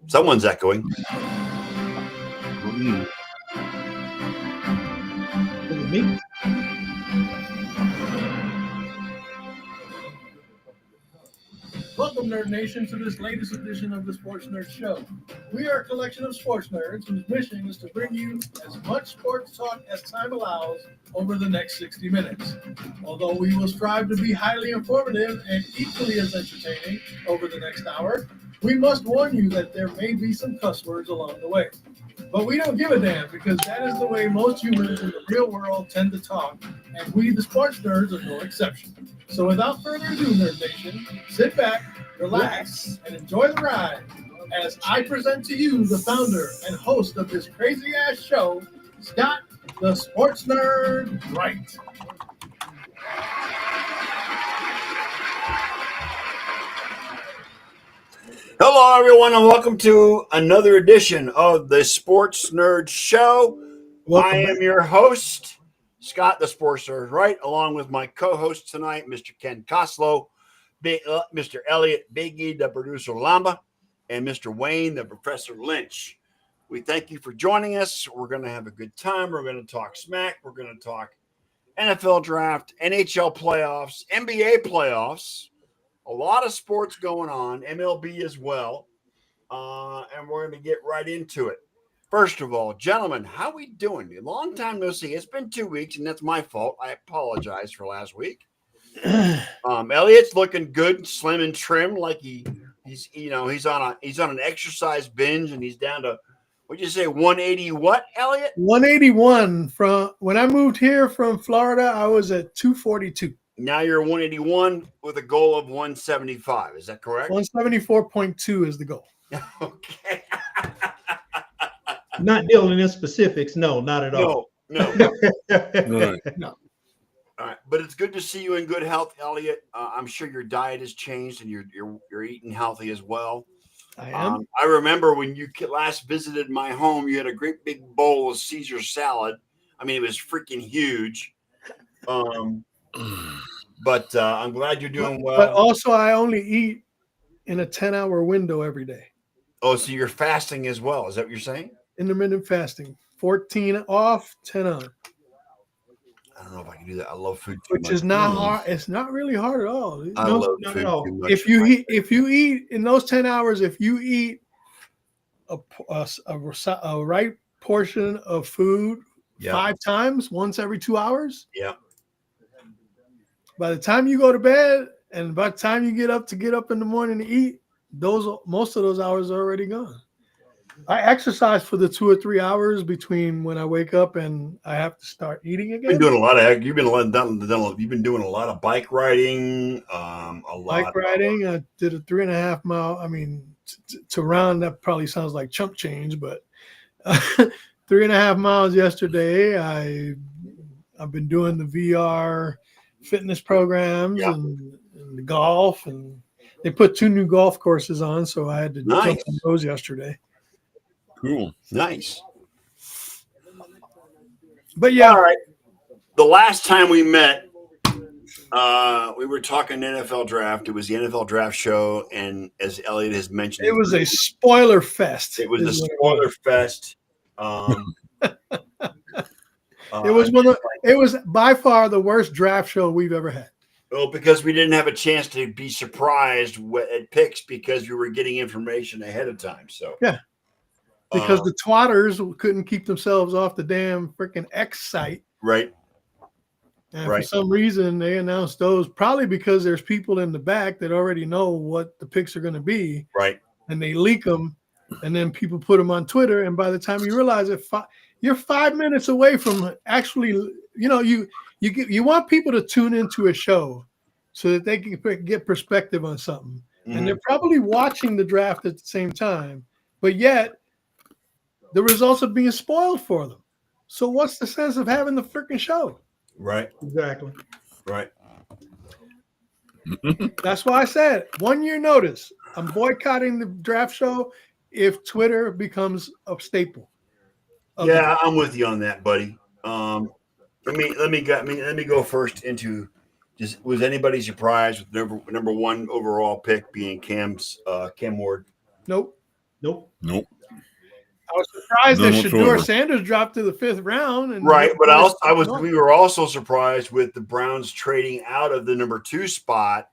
Someone's echoing. Is it me? Welcome, Nerd Nation, to this latest edition of the Sports Nerd Show. We are a collection of sports nerds whose mission is to bring you as much sports talk as time allows over the next 60 minutes. Although we will strive to be highly informative and equally as entertaining over the next hour, we must warn you that there may be some cuss words along the way. But we don't give a damn, because that is the way most humans in the real world tend to talk, and we, the sports nerds, are no exception. So without further ado, Nerd Nation, sit back, relax, and enjoy the ride as I present to you the founder and host of this crazy-ass show, Scott, the Sports Nerd Wright. Hello, everyone, and welcome to another edition of the Sports Nerd Show. I am your host, Scott, the Sports Nerd Wright, along with my co-host tonight, Mr. Ken Koslow, Mr. Elliot Biggie, the producer Lamba, and Mr. Wayne, the Professor Lynch. We thank you for joining us. We're going to have a good time. We're going to talk smack. We're going to talk NFL draft, NHL playoffs, NBA playoffs. A lot of sports going on, MLB as well, and we're going to get right into it. First of all, gentlemen, how we doing? Long time no see. It's been 2 weeks, and that's my fault. I apologize for last week. Elliot's looking good, slim and trim, like he's on an exercise binge, and he's down to, what'd you say, 180 what, Elliot? 181. From when I moved here from Florida, I was at 242. Now you're 181 with a goal of 175. Is that correct? 174.2 is the goal. Okay. Not dealing in specifics. No, not at all. No. No. All right, but it's good to see you in good health, Elliot. I'm sure your diet has changed and you're eating healthy as well. I am. I remember when you last visited my home, you had a great big bowl of Caesar salad. I mean, it was freaking huge. But I'm glad you're doing well. But also, I only eat in a 10-hour window every day. Oh, so you're fasting as well? Is that what you're saying? Intermittent fasting. 14 off, 10 on. I don't know if I can do that. I love food too Which much. is not hard. It's not really hard at all. I love food too much. If you eat in those 10 hours, if you eat a right portion of food 5 times, once every 2 hours, by the time you go to bed and by the time you get up in the morning to eat, most of those hours are already gone. I exercise for the 2 or 3 hours between when I wake up and I have to start eating again. You've been doing a lot of bike riding. Bike riding. I did a 3.5 mile. I mean, to round, that probably sounds like chump change, but 3.5 miles yesterday. I've been doing the VR fitness programs and the golf, and they put 2 new golf courses on, so I had to jump on those yesterday. Cool. Nice. But yeah. All right. The last time we met, we were talking NFL draft. It was the NFL draft show, and as Elliot has mentioned, it was a spoiler fest. It was a spoiler fest. It was by far the worst draft show we've ever had. Well, because we didn't have a chance to be surprised at picks because we were getting information ahead of time. So yeah. Because the twatters couldn't keep themselves off the damn freaking X site. Right. And for some reason, they announced those, probably because there's people in the back that already know what the picks are going to be. Right. And they leak them, and then people put them on Twitter. And by the time you realize it, you're 5 minutes away from actually, you want people to tune into a show so that they can get perspective on something. Mm-hmm. And they're probably watching the draft at the same time, but yet the results are being spoiled for them. So what's the sense of having the freaking show? Right. Exactly. Right. That's why I said 1 year notice. I'm boycotting the draft show if Twitter becomes a staple. Yeah, I'm with you on that, buddy. Let me go first into just, was anybody surprised with number one overall pick being Cam Ward? Nope. Nope. I was surprised None that Shador whatsoever. Sanders dropped to the 5th round. And Right, but we were also surprised with the Browns trading out of the number 2 spot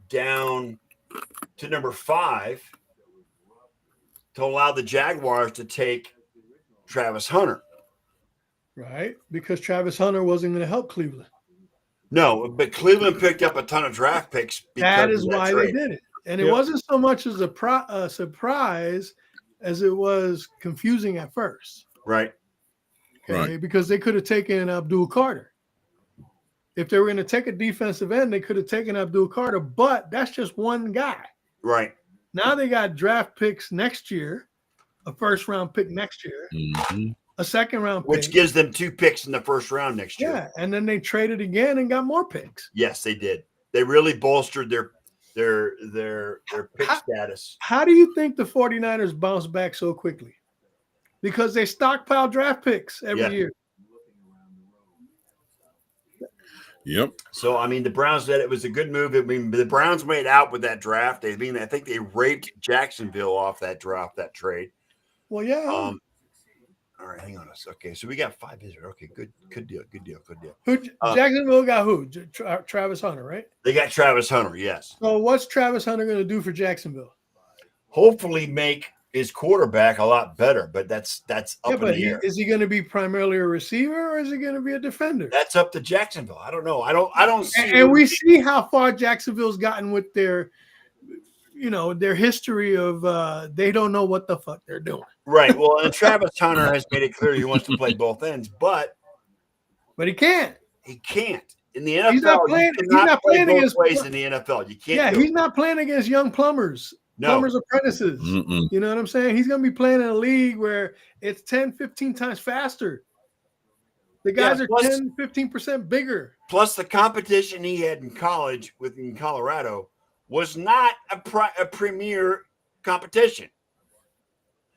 down to number 5 to allow the Jaguars to take Travis Hunter. Right, because Travis Hunter wasn't going to help Cleveland. No, but Cleveland picked up a ton of draft picks. That because is of that why trade. they did it. And it Yep. wasn't so much as a surprise as it was confusing at first. Right. Okay, Right. because they could have taken Abdul Carter. If they were going to take a defensive end, they could have taken Abdul Carter, but that's just one guy. Right. Now they got draft picks next year, a first-round pick next year, Mhm. a second-round Which pick. gives them 2 picks in the first round next year. Yeah, and then they traded again and got more picks. Yes, they did. They really bolstered their pick How- status. How do you think the 49ers bounce back so quickly? Because they stockpile draft picks every Yeah. year. Yep. So I mean, the Browns said it was a good move. I mean, the Browns made out with that draft. I think they raped Jacksonville off that draft, that trade. Well, yeah. All right, hang on a second. Okay, so we got 5 visitors. Okay, good deal. Jacksonville got who? Travis Hunter, right? They got Travis Hunter. Yes. So what's Travis Hunter going to do for Jacksonville? Hopefully, make his quarterback a lot better. But that's up in but the air. is he going to be primarily a receiver or is he going to be a defender? That's up to Jacksonville. I don't know. I don't see. And we see how far Jacksonville's gotten with their history of they don't know what the fuck they're doing. Right. Well, and Travis Hunter has made it clear he wants to play both ends, but But he can't. he can't. In the NFL, He's not playing- you he's cannot not play playing both against- ways in the NFL. You can't. Yeah, do he's it. not playing against young plumbers. No. Plumbers apprentices. Mm-mm. You know what I'm saying? He's going to be playing in a league where it's 10, 15 times faster. The guys Yeah, are plus- 10, 15% bigger. Plus, the competition he had in college in Colorado was not a premier competition.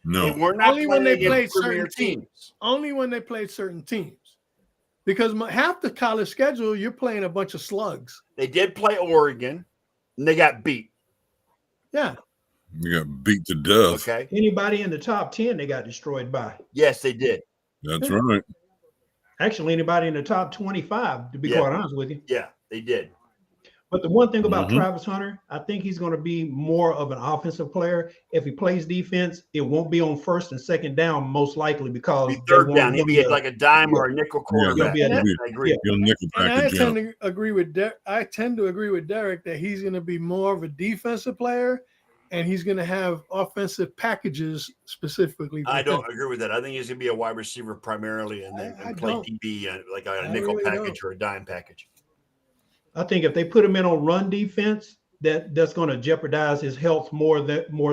No. They were not Only when playing they played against premier certain teams. Only when they played certain teams. Because half the college schedule, you're playing a bunch of slugs. They did play Oregon, and they got beat. Yeah. You got beat to death. Okay. Anybody in the top 10 they got destroyed by. Yes, they did. That's right. Actually, anybody in the top 25, to be Yeah. quite honest with you. Yeah, they did. But the one thing about Mhm. Travis Hunter, I think he's going to be more of an offensive player. If he plays defense, it won't be on first and second down, most likely, because Be they third won't down. He'll want be to- like a dime or a nickel quarterback. be a- Yes, I agree. yeah. You'll nickel And I package tend out. to agree with Derek that he's going to be more of a defensive player, and he's going to have offensive packages specifically. For I him. don't agree with that. I think he's going to be a wide receiver primarily, and then I play don't. DB like a I nickel really package or a dime package. I think if they put him in on run defense, that's going to jeopardize his health more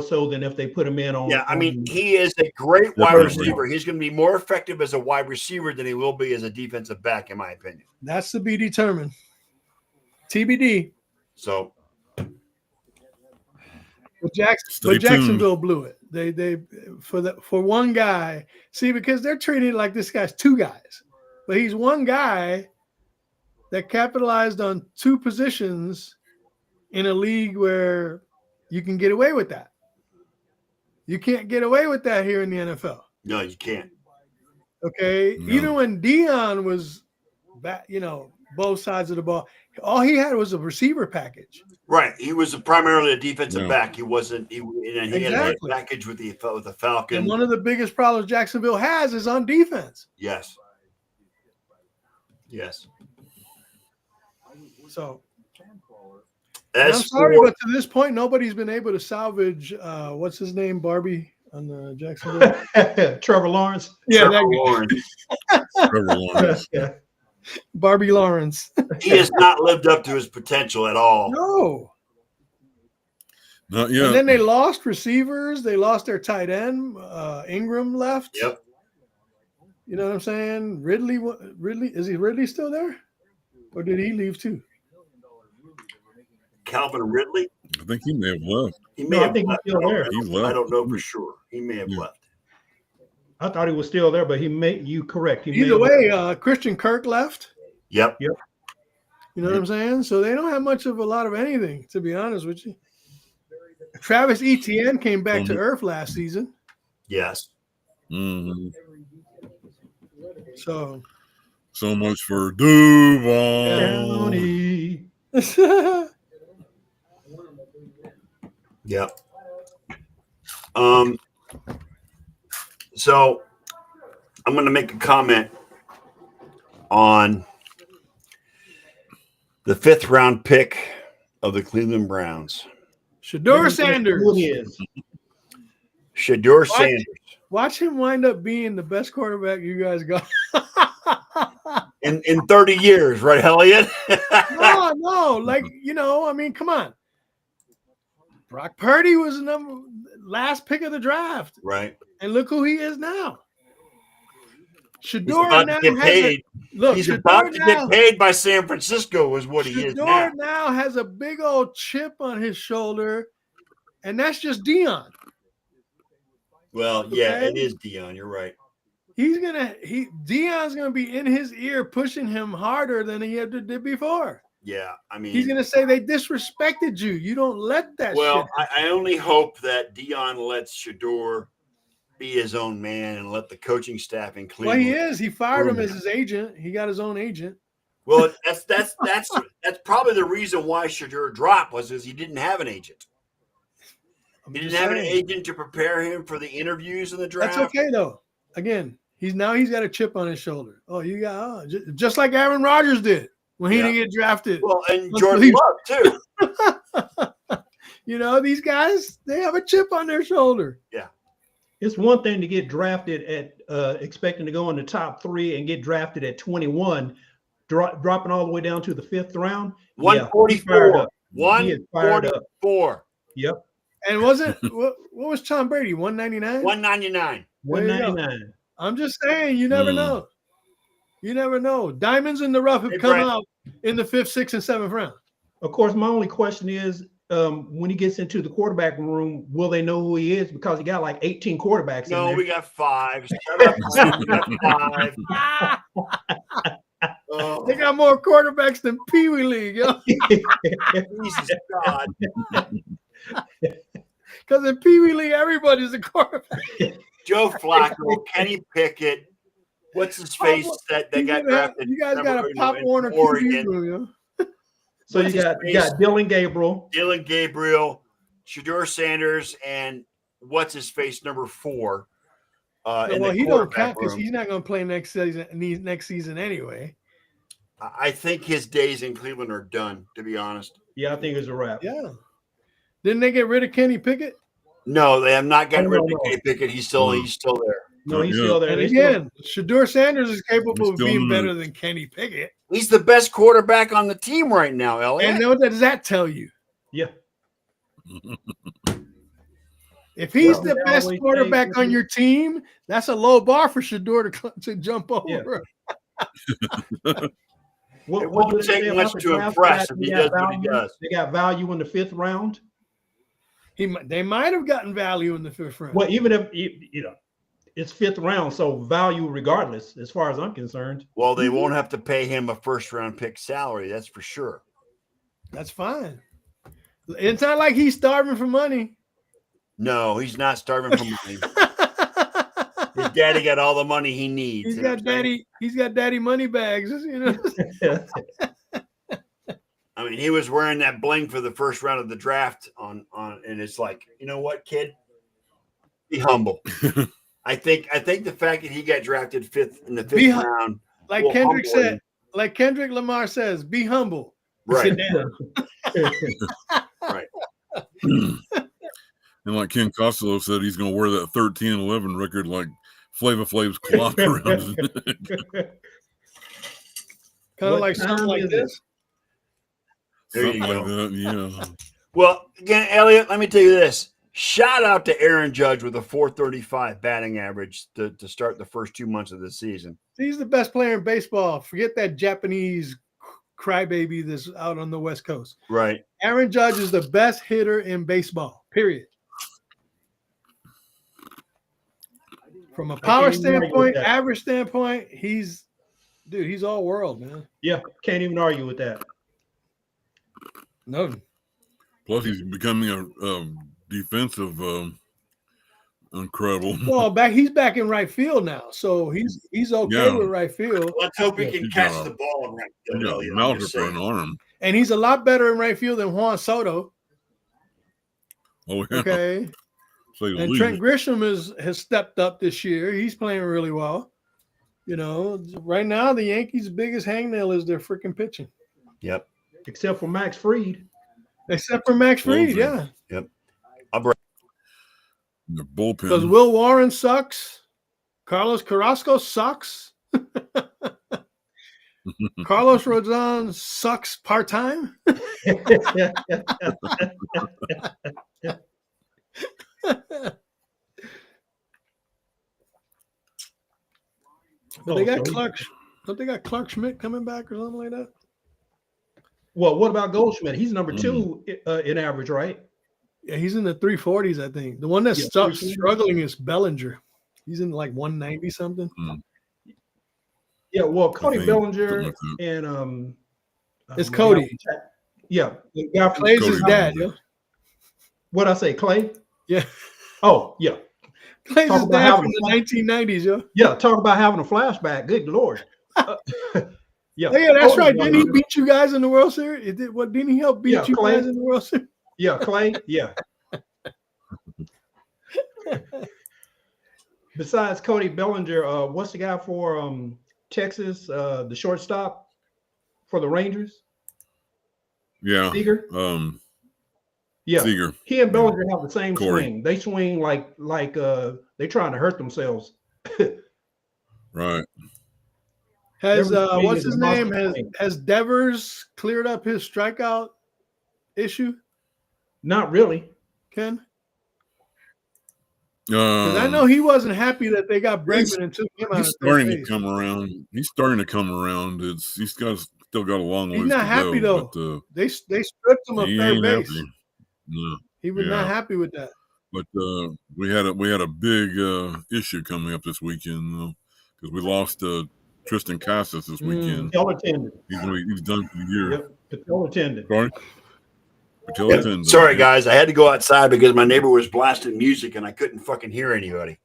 so than if they put him in on. Yeah, I mean, on- he is a great wide Definitely. receiver. He's going to be more effective as a wide receiver than he will be as a defensive back, in my opinion. That's to be determined. TBD. So, But Stay tuned. Jacksonville blew it. They for one guy. See, because they're treating it like this guy's two guys, but he's one guy that capitalized on two positions in a league where you can get away with that. You can't get away with that here in the NFL. no, you can't. Okay, No. even when Dion was back, both sides of the ball, all he had was a receiver package. Right. He was primarily a defensive Yeah. back. He wasn't. He had a Exactly. package with the Falcons. And one of the biggest problems Jacksonville has is on defense. Yes. Yes. So and I'm As sorry, for but to this point, nobody's been able to salvage what's his name, Barbie on the Jacksonville. Trevor Lawrence. Yeah, Trevor Lawrence, Trevor Lawrence. Yeah. Barbie Lawrence. he has not lived up to his potential at all. No. Not yet. And then they lost receivers. They lost their tight end. Ingram left. Yep. You know what I'm saying? Ridley, is Ridley still there? Or did he leave too? Calvin Ridley. I think he may have left. He may No, I have think left. he's still there. He left. I don't know for sure. He may have Yeah. left. I thought he was still there, but you correct. He Either may have- way, Christian Kirk left. Yep. You know what I'm saying? So they don't have much of a lot of anything, to be honest with you. Travis Etienne came back to earth last season. Yes. Mhm. So So much for Duval. County. Yep. So I'm going to make a comment on the 5th round pick of the Cleveland Browns, Shador Sanders. Who it is. Shador Sanders. Watch him wind up being the best quarterback you guys got. In 30 years, right, Elliot? No, like, I mean, come on. Brock Purdy was the last pick of the draft, Right. and look who he is now. He's Shador about now to get paid. He's Shador about to now, get paid by San Francisco, is what he is Shador now. now has a big old chip on his shoulder, and that's just Dion. Well, yeah, Okay. it is Dion. You're right. Dion's gonna be in his ear pushing him harder than he ever did before. Yeah, I mean, He's gonna say they disrespected you. You don't let that well, shit. I only hope that Dion lets Shador be his own man and let the coaching staff in Well, Cleveland. he is. He fired him as his agent. He got his own agent. Well, that's probably the reason why Shador dropped was he didn't have an agent. I'm He didn't just have an saying. agent to prepare him for the interviews in the draft. That's okay though. Again, he's got a chip on his shoulder. Oh, you got just like Aaron Rodgers did when he didn't get drafted. Well, and Jordan Love too. These guys, they have a chip on their shoulder. Yeah. It's one thing to get drafted at expecting to go in the top 3 and get drafted at 21, dropping all the way down to the 5th round. 144. He is fired up. 144. Yep. And wasn't what was Tom Brady? 199? 199. 199. I'm just saying, you never know. You never know. Diamonds in the rough have Hey, come Brent. out in the 5th, 6th, and 7th round. Of course, my only question is, when he gets into the quarterback room, will they know who he is? Because he got like 18 quarterbacks in No, there. we got 5. Shut up, man. We got 5. Oh, They got more quarterbacks than Pee Wee League, yo. Jesus God. Because in Pee Wee League, everybody's a quarterback. Joe Flacco, Kenny Pickett. What's his face that they got drafted? You guys got a Pop in Warner QB Oregon. room, yo. So you got Dylan Gabriel. Dylan Gabriel, Shador Sanders, and what's his face number 4. Well, he don't count because he's not going to play next season anyway. I think his days in Cleveland are done, to be honest. Yeah, I think it's a wrap. Yeah. Didn't they get rid of Kenny Pickett? No, they have not gotten rid of No. Kenny Pickett. He's still there. No, he's Yeah. still there. And They still- again, Shador Sanders is capable of Still being in the- better than Kenny Pickett. He's the best quarterback on the team right now, Elliot. And what does that tell you? yeah. If he's Well, the they best always quarterback say- on your team, that's a low bar for Shador to jump over. What, It what won't do they say take about much the to draft impress class? if he They got does what he value- does. They got value in the 5th round. They might have gotten value in the 5th round. Well, even if it's 5th round, so value regardless, as far as I'm concerned. Well, they won't have to pay him a first-round pick salary. That's for sure. That's fine. It's not like he's starving for money. No, he's not starving for money. His daddy got all the money he needs. He's you know got what I'm saying? daddy money bags, I mean, he was wearing that bling for the first round of the draft and it's like, you know what, kid? Be humble. I think the fact that he got drafted 5th in the 5th round, like will Kendrick humble said, him. like Kendrick Lamar says, be humble. Right. Sit down. Right. And like Ken Costello said, he's going to wear that 13-11 record like Flava Flav's clock around his neck. Kind of What like time something like is this. There you Something like go. that, yeah. Well, again, Elliot, let me tell you this. Shout out to Aaron Judge with a 435 batting average to start the first 2 months of the season. He's the best player in baseball. Forget that Japanese crybaby that's out on the West Coast. Right. Aaron Judge is the best hitter in baseball, period. From a power can't even argue with standpoint, that. average standpoint, he's all world, man. Yeah, can't even argue with that. No. Plus, he's becoming a defensive incredible. Well, he's back in right field now, so he's okay Yeah. with right field, Let's hope he can Good catch job. the ball in right field. Yeah, Elliot, I'm Mouser just for an saying. arm. and he's a lot better in right field than Juan Soto. Oh yeah. Okay, Say the and least. Trent Grisham has stepped up this year. He's playing really well. You know, right now the Yankees' biggest hangnail is their freaking pitching, Yep. Except for Max Fried. except for Max Fried. Closing. Yeah, The bullpen. because Will Warren sucks. Carlos Carrasco sucks. Carlos Rodon sucks part-time. But they got Oh, so- Clark. Don't they got Clark Schmidt coming back or something like that? Well, what about Goldschmidt? He's number 2 in average, right? Yeah, he's in the 340s, I think. The one that's Yeah, 340s. struggling is Bellinger. He's in like 190 something. Yeah, well, Cody think, Bellinger something like that. and It's my Cody. guy from yeah, the guy from Clay's Cody his dad. Bellinger. What I say, Clay? Yeah. Oh, yeah. Clay's Talk his about dad having from the fun. 1990s, yo. Yeah, talk about having a flashback. Good Lord. Yeah. Oh, yeah, that's Cody right. Didn't he Bellinger. beat you guys in the World Series? Didn't he help beat Yeah, you Clay. guys in the World Series? Yeah, Clay. Yeah. Besides Cody Bellinger, what's the guy for Texas, the shortstop for the Rangers? Yeah. Seager? Yeah. Seager. He and Bellinger have the same Corey. swing. They swing like they're trying to hurt themselves. Right. Has Devers swing what's is his a monster name? swing. Has Devers cleared up his strikeout issue, Not really. Ken? Because I know he wasn't happy that they got Bregman and took him out he's of starting third to base. come around. He's starting to come around. He's still got a long ways He's not to happy go. though. They stripped him of He third ain't base. happy. No. He was not Yeah. happy with that. But we had a big issue coming up this weekend though, because we lost Tristan Casas this weekend. Patella tendon. He's done for the year. Yep. Patella tendon. Sorry. Patella Yep. tendon. Sorry, guys. I had to go outside because my neighbor was blasting music and I couldn't fucking hear anybody.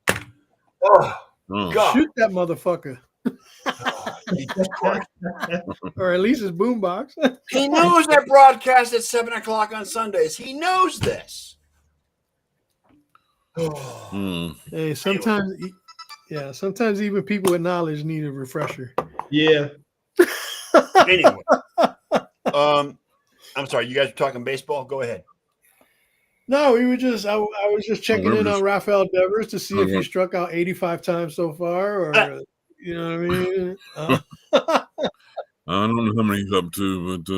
Oh, Oh. God. Shoot that motherfucker, Jesus Christ. or at least his boombox. He knows that broadcast at 7:00 on Sundays. He knows this. Hmm. Hey, sometimes even people with knowledge need a refresher. Yeah. Anyway, I'm sorry. You guys are talking baseball. Go ahead. No, we were just I was just checking in on Rafael Devers to see if he Okay. struck out 85 times so far, or you know what I mean. I don't know how many he's up to, but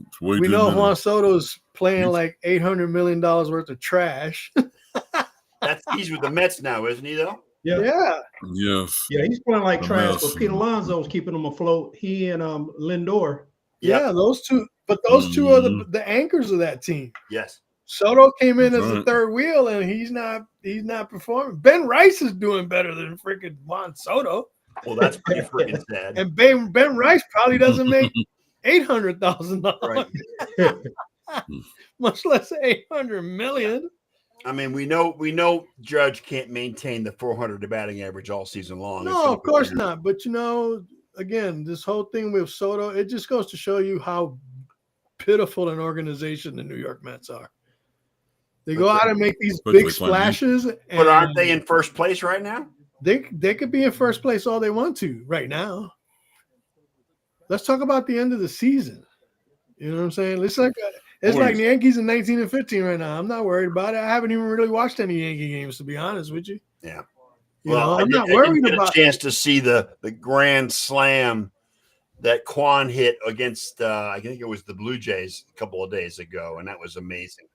it's way We too know many. Juan Soto's playing like $800 million worth of trash. He's with the Mets now, isn't he? Though. Yeah. Yeah, Yes. Yeah, he's playing like A trash, mess. but Pete Alonso's keeping him afloat. He and Lindor. yeah, those two. But those two are the anchors of that team. Yes. Soto came in That's as the right. third wheel, and he's not performing. Ben Rice is doing better than freaking Juan Soto, Well, that's pretty freaking sad. and Ben Rice probably doesn't make $800,000, much less $800 million. I mean, we know Judge can't maintain the 400 batting average all season long. It's No, gonna of course be- not. But again, this whole thing with Soto, it just goes to show you how pitiful an organization the New York Mets are. They go out and make these But they big play splashes, But aren't and they in first place right now? They could be in first place all they want to right now. Let's talk about the end of the season. You know what I'm saying? It's like the Yankees in 19 and 15 right now. I'm not worried about it. I haven't even really watched any Yankee games, to be honest with you. Yeah. I'm not I worried didn't get about. a chance to see the grand slam that Quan hit against I think it was the Blue Jays a couple of days ago, and that was amazing.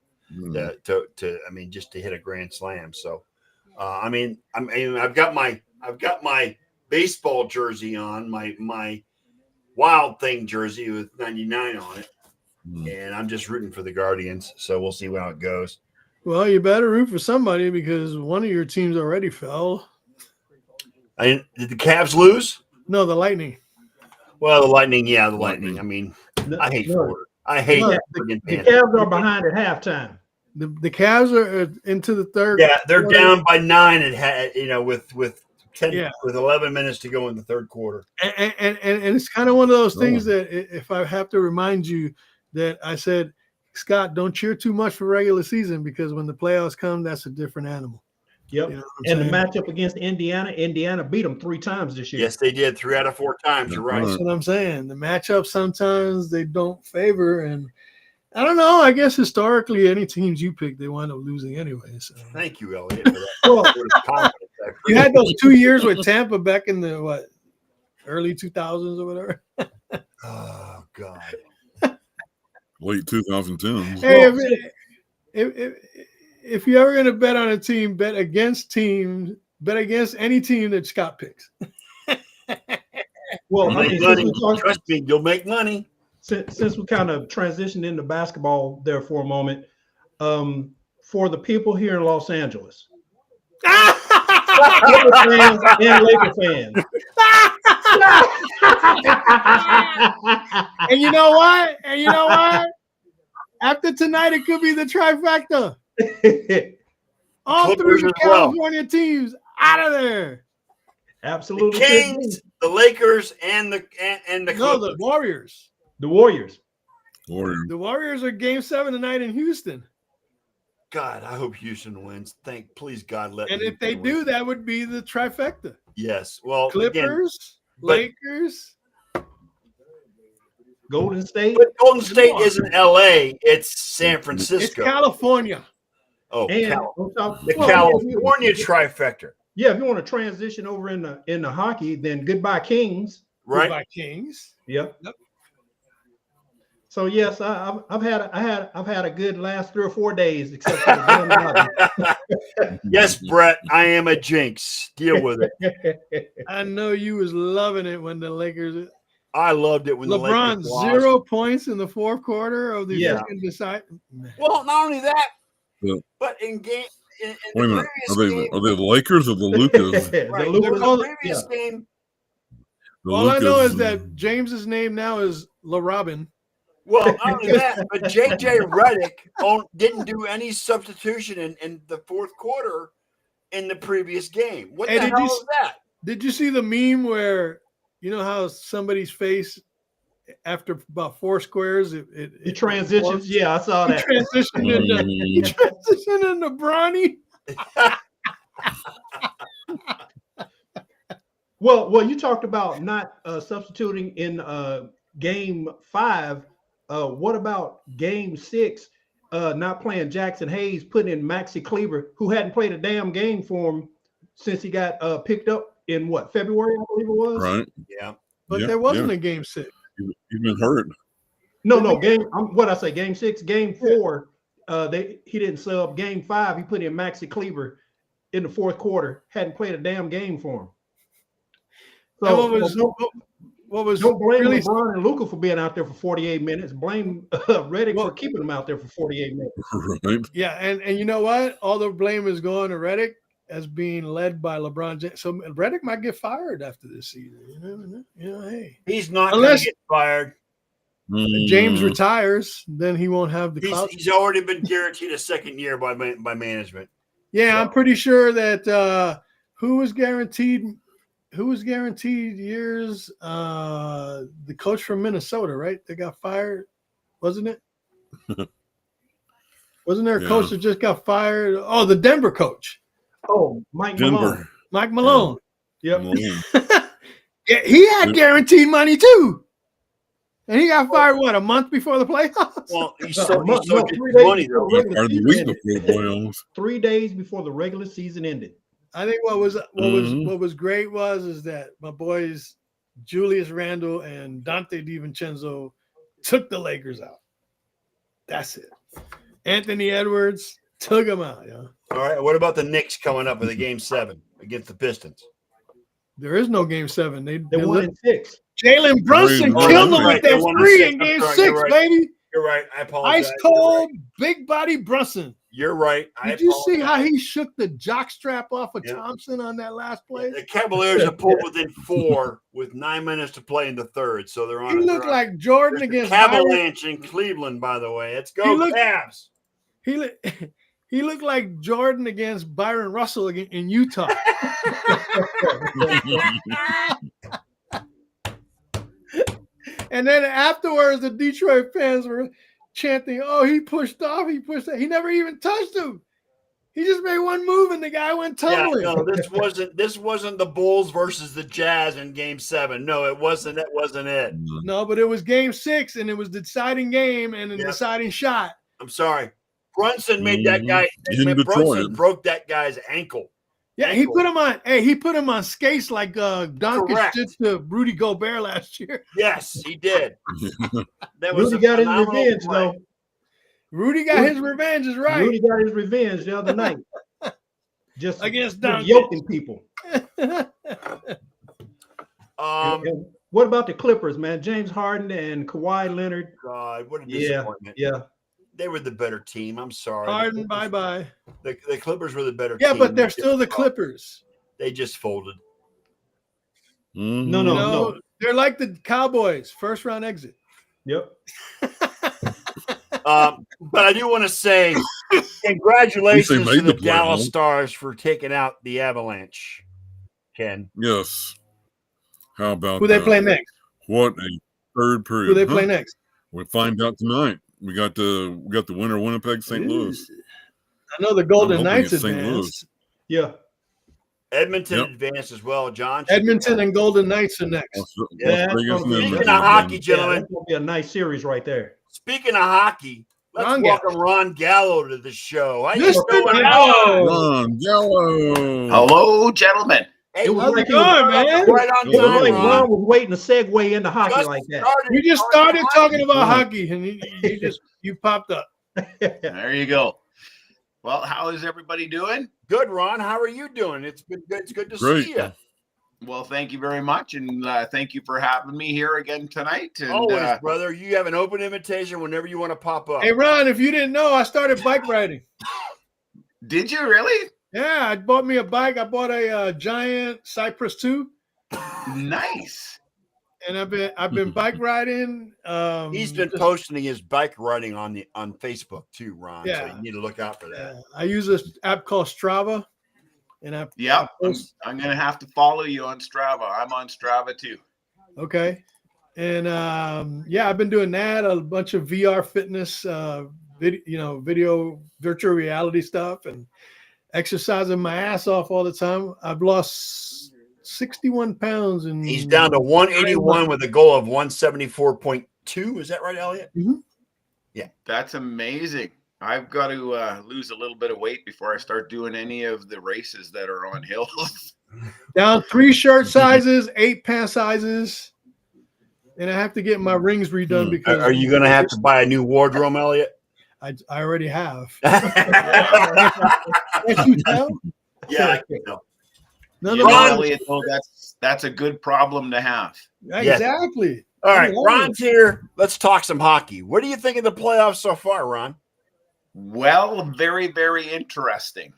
Just to hit a grand slam. So, I've got my baseball jersey on, my Wild Thing jersey with 99 on it, and I'm just rooting for the Guardians. So we'll see how it goes. Well, you better root for somebody because one of your teams already fell. Did the Cavs lose? No, the Lightning. Well, the Lightning, yeah, the Lightning. I mean, I hate Florida. I hate that friggin' The Panther. Cavs are behind at halftime. The Cavs are into the third. Yeah, they're quarter. down by 9 and with 10 Yeah. with 11 minutes to go in the third quarter. And it's kind of one of those things that if I have to remind you that I said, Scott, don't cheer too much for regular season because when the playoffs come, that's a different animal. Yep. You know what I'm And saying? the matchup against Indiana beat them 3 times this year. Yes, they did 3 out of 4 times. You're right. That's what I'm saying. The matchup sometimes they don't favor, and I don't know. I guess historically, any teams you pick, they wind up losing anyway. So Thank you, Elliot, for that. Well, Vote of confidence. I you had appreciate those 2 years with Tampa back in the early 2000s or whatever. it. Oh God. Late 2010s. Hey, if you're ever gonna bet on a team, bet against any team that Scott picks. well, You'll I make mean, money. Trust me, you'll make money. since we kind of transitioned into basketball there for a moment, for the people here in Los Angeles, Clipper fans and Laker fans. And you know what? After tonight, it could be the trifecta. All Clippers 3 as well. California teams out of there. The Absolutely. Kings, the Lakers, and the No, Clippers. the Warriors. The Warriors. Warriors. The Warriors are Game 7 tonight in Houston. God, I hope Houston wins. Please God, let. And if Houston they win. do, that would be the trifecta. yes. Well, Clippers, again, but- Lakers. Golden State. but Golden State isn't L.A. It's San It's Francisco. California. Oh, And the well, California trifecta, Yeah, if you want to transition over in the hockey, then goodbye Kings. right? By Kings. Yep. Yep. So yes, I've had a good last 3 or 4 days, except for the damn Yes, Brett, I am a jinx. Deal with it. lobby. I know you was loving it when the Lakers. I loved it when LeBron the Lakers lost. 0 points in the fourth quarter of the Yeah. second decide. Well, not only that, Yeah. but in game in Wait a the minute. previous game, Are they the Lakers or the Lucas? The right, Luka- in the previous game, The All I know Lucas, is that James's name now is LaRobin. well, not only that, but JJ Redick didn't do any substitution in the fourth quarter in the previous game. What Hey, the did hell you is that? Did you see the meme where you know how somebody's face after about 4 squares It transitions. Yeah, I saw He that. transitioned into Bronny. Well, you talked about not substituting in game 5. What about game 6? Not playing Jackson Hayes, putting in Maxi Kleber, who hadn't played a damn game for him since he got picked up in February, I believe it was. right? Yeah. But Yeah, there wasn't yeah. a game 6. He's been hurt. No, game. What I say? Game 6, game 4. He didn't sub. Game 5, he put in Maxi Kleber in the fourth quarter. Hadn't played a damn game for him. And what was Don't blame really LeBron and Luka for being out there for 48 minutes. Blame Redick for keeping them out there for 48 minutes. Right? yeah, and you know what? All the blame is going to Redick as being led by LeBron James. So Redick might get fired after this season. Hey, He's not going Unless- to get fired. James Mm, retires, then he won't have the clout. He's already been guaranteed a second year by management. Yeah, I'm pretty sure that who was guaranteed years? The coach from Minnesota, right? They got fired, wasn't it? Wasn't there a coach Yeah. that just got fired? Oh, the Denver coach, Oh, Mike Malone. Denver. Mike Malone. Yep. Malone. Yeah, he had guaranteed money too. And he got fired, a month before the playoffs? Well, he No, still no, gets 3 days money before though. the regular Or the season week ended. before the playoffs. 3 days before the regular season ended. I think what was Mhm. great is that my boys Julius Randle and Dante DiVincenzo took the Lakers out. That's it. Anthony Edwards took them out. Yeah. All right. What about the Knicks coming up with a game 7 against the Pistons? There is no game 7. They won in 6. Jalen Brunson Oh, killed that's them right. with They that won in 3 6. in I'm game sorry, 6, you're right. baby. You're right. I apologize. Ice cold, big body Brunson. You're right. I Did you see apologize. how he shook the jock strap off of Yeah. Thompson on that last play? The Cavaliers are pulled within 4 with 9 minutes to play in the third, so they're on. He looked like Jordan There's against the Byron. Avalanche in Cleveland, by the way. Let's He go, looked- Cavs. He he looked like Jordan against Byron Russell in Utah. And then afterwards, the Detroit fans were chanting, "Oh, he pushed off. He pushed that. He never even touched him. He just made one move, and the guy went tumbling." Yeah, no, this wasn't the Bulls versus the Jazz in Game 7. No, it wasn't. That wasn't it. No, but it was Game 6, and it was the deciding game and the deciding shot. I'm sorry. Brunson made that guy. In Brunson Detroit. broke that guy's ankle. Yeah, he put him on. Hey, he put him on skates like Doncic Correct. did to Rudy Gobert last year. Yes, he did. That Rudy a got his phenomenal revenge, play. though. Rudy got his revenge, is right. Rudy got his revenge the other night. Just Against just Doncic. yoking people. Um, And what about the Clippers, man? James Harden and Kawhi Leonard. God, what a Yeah, disappointment. yeah. They were the better team. I'm sorry. Harden, bye-bye. The Clippers were the better Yeah, team. but they're still the Clippers. They just folded. Mhm. No, no. They're like the Cowboys, first round exit. Yep. But I do want to say congratulations made to the the Dallas playoffs. Stars for taking out the Avalanche, Ken. Yes. How about Who they that? play next? What a third period. Who they huh? play next? We'll find out tonight. We got the winner, Winnipeg, St. Louis. I know the I'm Golden hoping Knights it's St. advanced. Yeah. Edmonton Yep. advanced as well, John. Edmonton and Golden Knights are next. Las Yeah, Vegas that's and gonna be- Edmonton. Speaking of hockey, Yeah, gentlemen, that's gonna be a nice series right there. speaking of hockey, let's Ron welcome Ron Gallo to the show. How you Mr. doing, Gallo. Ron Gallo. Hello, gentlemen. Hey, It was How's like it going, man? right on It was time, like Ron. Ron was waiting to segue into hockey Just like that. started We just talking started talking about Right. hockey, and you popped up. There you go. Well, how is everybody doing? Good, Ron. How are you doing? It's been good. It's good to Great. see you. Well, thank you very much, and thank you for having me here again tonight. And Always, brother. You have an open invitation whenever you want to pop up. Hey, Ron, if you didn't know, I started bike riding. did you really? Yeah, I bought me a bike. I bought a giant Cypress 2, Nice. and I've been bike riding. He's been just- posting his bike riding on Facebook too, Ron. So Yeah. you need to look out for that. I use this app called Strava, and I Yep. post. I'm going to have to follow you on Strava. I'm on Strava too. Okay. And I've been doing that, a bunch of VR fitness, video, virtual reality stuff, and exercising my ass off all the time. I've lost 61 pounds, and He's down to 181 with a goal of 174.2. Is that right, Elliot? That's amazing. I've got to lose a little bit of weight before I start doing any of the races that are on hills. down 3 shirt sizes, 8 pant sizes, and I have to get my rings redone Hmm. because Are you going to have to buy a new wardrobe, Elliot? I already have. yeah, Can't you tell? I know. None You of know, mine- Elliot, though, that's a good problem to have. Exactly. All right, Yeah. Ron's here. Let's talk some hockey. What do you think of the playoffs so far, Ron? Well, very, very interesting.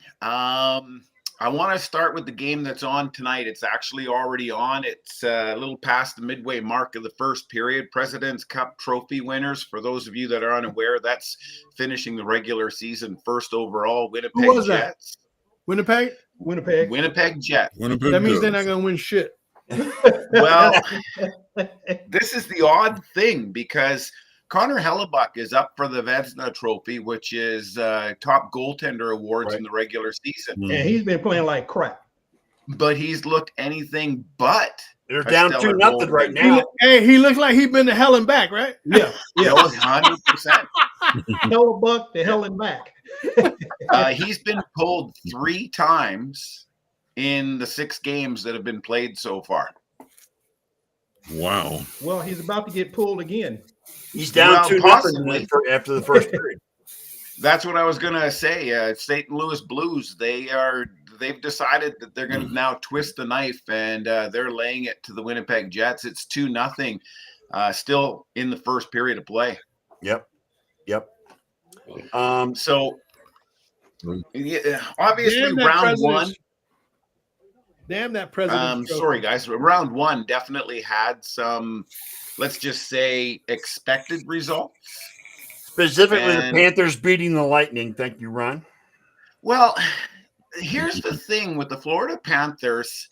I want to start with the game that's on tonight. It's actually already on. It's a little past the midway mark of the first period. President's Cup trophy winners. For those of you that are unaware, that's finishing the regular season first overall. Winnipeg was that? Jets. Winnipeg? Winnipeg. Winnipeg Jets. Winnipeg That means they're Jets. not going to win shit. Well, this is the odd thing because Connor Hellebuck is up for the Vezina Trophy, which is top goaltender awards in the regular season. And he's been playing like crap. But he's looked anything but. They're A down stellar 2-0 right goaltender. now. He looks like he's been to hell and back, right? Yeah. Yeah, Yeah. 100%. Hellebuck to hell and back. He's been pulled 3 times in the 6 games that have been played so far. Wow. Well, he's about to get pulled again. He's down Well, 2-0 possibly. after the first period. That's what I was gonna say. St. Louis Blues, they've decided that they're gonna now twist the knife and they're laying it to the Winnipeg Jets. It's 2-0, still in the first period of play. Yep. So yeah, obviously Damn that round President's- one. Damn that president. Sorry guys, round one definitely had some, let's just say, expected results. Specifically, the And- Panthers beating the Lightning. Thank you, Ron. Well, here's the thing with the Florida Panthers.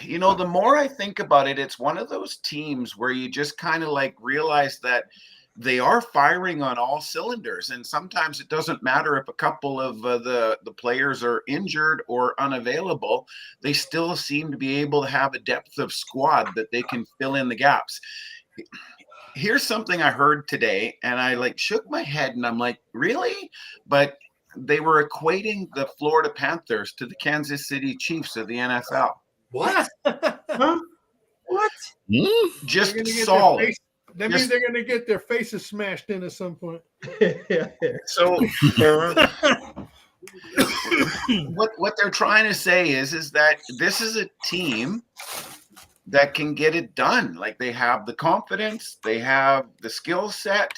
You know, the more I think about it, it's one of those teams where you just kind of like realize that they are firing on all cylinders. And sometimes it doesn't matter if a couple of the players are injured or unavailable. They still seem to be able to have a depth of squad that they can fill in the gaps. Here's something I heard today, and I like shook my head and I'm like, really? But they were equating the Florida Panthers to the Kansas City Chiefs of the NFL. What? Huh? What? Hmm? Just They're gonna get solid. their face- that Just- means they're going to get their faces smashed in at some point. So what they're trying to say is that this is a team that can get it done. Like they have the confidence, they have the skill set.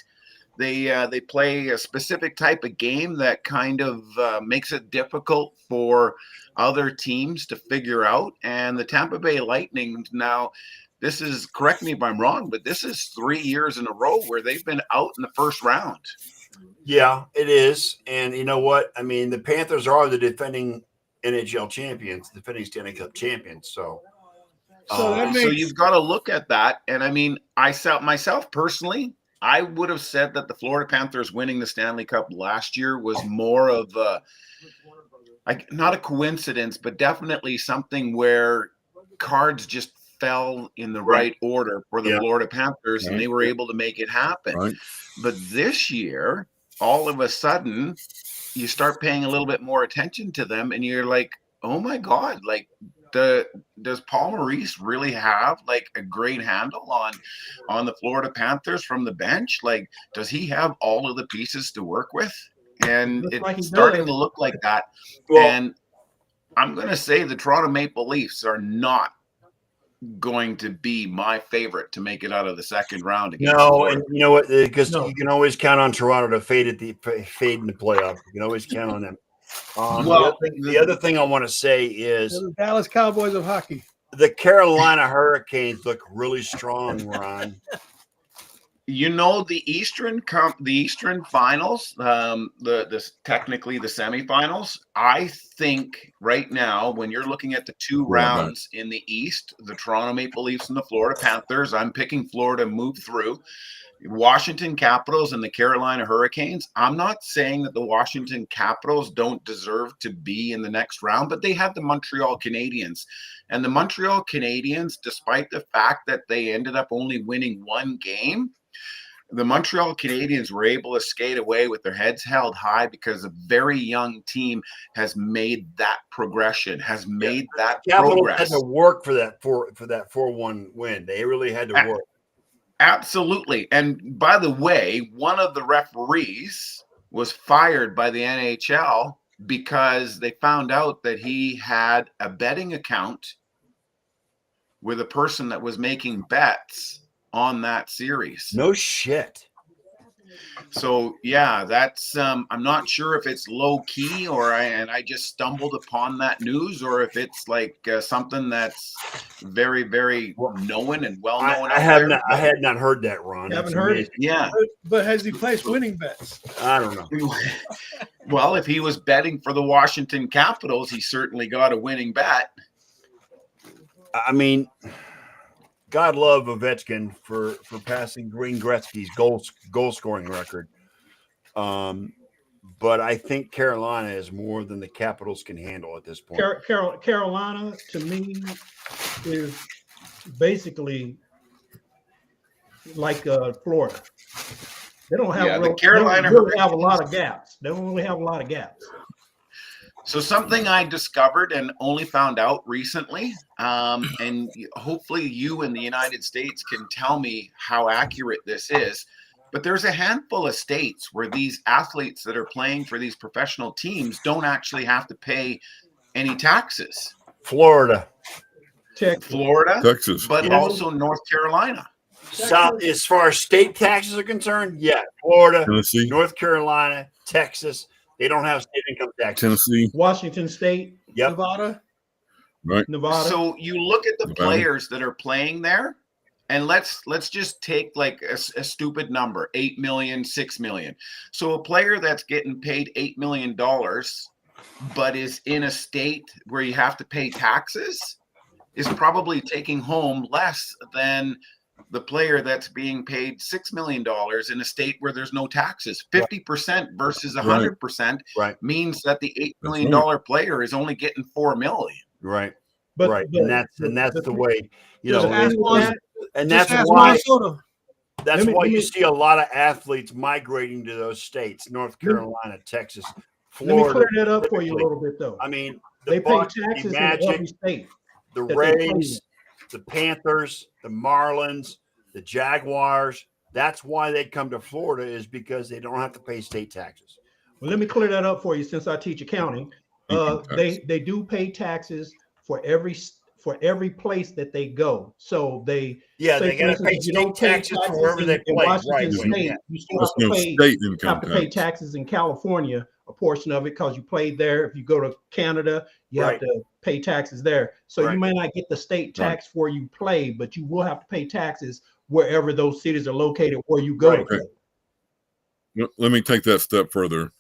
They play a specific type of game that kind of makes it difficult for other teams to figure out. And the Tampa Bay Lightning now, this is, correct me if I'm wrong, but this is 3 years in a row where they've been out in the first round. Yeah, it is. And you know what? I mean, the Panthers are the defending NHL champions, defending Stanley Cup champions. So, So that So makes- you've got to look at that. And I mean, myself personally, I would have said that the Florida Panthers winning the Stanley Cup last year was more of a, like, not a coincidence, but definitely something where cards just fell in the right order for the Yeah. Florida Panthers, and they were able to make it happen. Right. But this year, all of a sudden, you start paying a little bit more attention to them, and you're like, oh my God, like, does Paul Maurice really have like a great handle on the Florida Panthers from the bench? Like, does he have all of the pieces to work with? And Looks it's like he starting does. to look like that. well, And I'm going to say the Toronto Maple Leafs are not going to be my favorite to make it out of the second round against no, Florida. and you know what? Because No. you can always count on Toronto to fade in the playoff. You can always count on them. Well, the other thing I want to say is They're the Dallas Cowboys of hockey. the Carolina Hurricanes look really strong, Ron. You know, the Eastern Finals, technically the semifinals. I think right now, when you're looking at the two rounds in the East, the Toronto Maple Leafs and the Florida Panthers, I'm picking Florida to move through. Washington Capitals and the Carolina Hurricanes. I'm not saying that the Washington Capitals don't deserve to be in the next round, but they have the Montreal Canadiens. And the Montreal Canadiens, despite the fact that they ended up only winning one game, the Montreal Canadiens were able to skate away with their heads held high because a very young team has made that progression, has made that Capitals progress. had to work for that 4-1 win. They really had to work. Absolutely. And by the way, one of the referees was fired by the NHL because they found out that he had a betting account with a person that was making bets on that series. No shit. So yeah, that's I'm not sure if it's low key or I just stumbled upon that news, or if it's like something that's very, very known and well known. I had not heard that, Ron. Haven't That's heard amazing. it? Yeah. But has he placed winning bets? I don't know. Well, if he was betting for the Washington Capitals, he certainly got a winning bet. I mean, God love Ovechkin for passing Wayne Gretzky's goal scoring record. But I think Carolina is more than the Capitals can handle at this point. Carolina, to me, is basically like Florida. They don't have The Carolina they don't really have a Hurricanes. lot of gaps. They don't really have a lot of gaps. So something I discovered and only found out recently, and hopefully you in the United States can tell me how accurate this is, but there's a handful of states where these athletes that are playing for these professional teams don't actually have to pay any taxes. Florida, Texas. Florida, Texas. but Yeah. also North Carolina. South, as far as state taxes are concerned, yeah, Florida, Tennessee. North Carolina, Texas, they don't have state income taxes. Tennessee. Washington State, Yep. Nevada? Nevada. So you look at the Nevada. players that are playing there, And let's just take like a stupid number, 8 million, 6 million. So a player that's getting paid $8 million, but is in a state where you have to pay taxes, is probably taking home less than the player that's being paid $6 million in a state where there's no taxes. 50% versus 100% means that the $8 million player is only getting $4 million. Right. But, right. but And that's the way, you Just know, ask and Just that's ask why Minnesota. that's Let me- why let you me- see a lot of athletes migrating to those states, North Carolina, Texas, let me Florida. clear that up for you a specifically. little bit, though. I mean, the They pay Bucks, taxes the in every Magic, state. the that they play Rays, the Panthers, the Marlins, the Jaguars. That's why they come to Florida, is because they don't have to pay state taxes. Well, let me clear that up for you since I teach accounting. Income tax. They do pay taxes for every place that they go. So they Yeah, say, they got to for pay instance, if you state don't pay taxes for wherever in they play. Washington Right. State, Yeah. you still There's no state income have to pay tax. taxes in California, a portion of it, because you played there. If you go to Canada, you have Right. to pay taxes there. So Right. you may not get the state Right. tax where you play, but you will have to pay taxes wherever those cities are located where you go to Right. play. Let me take that a step further.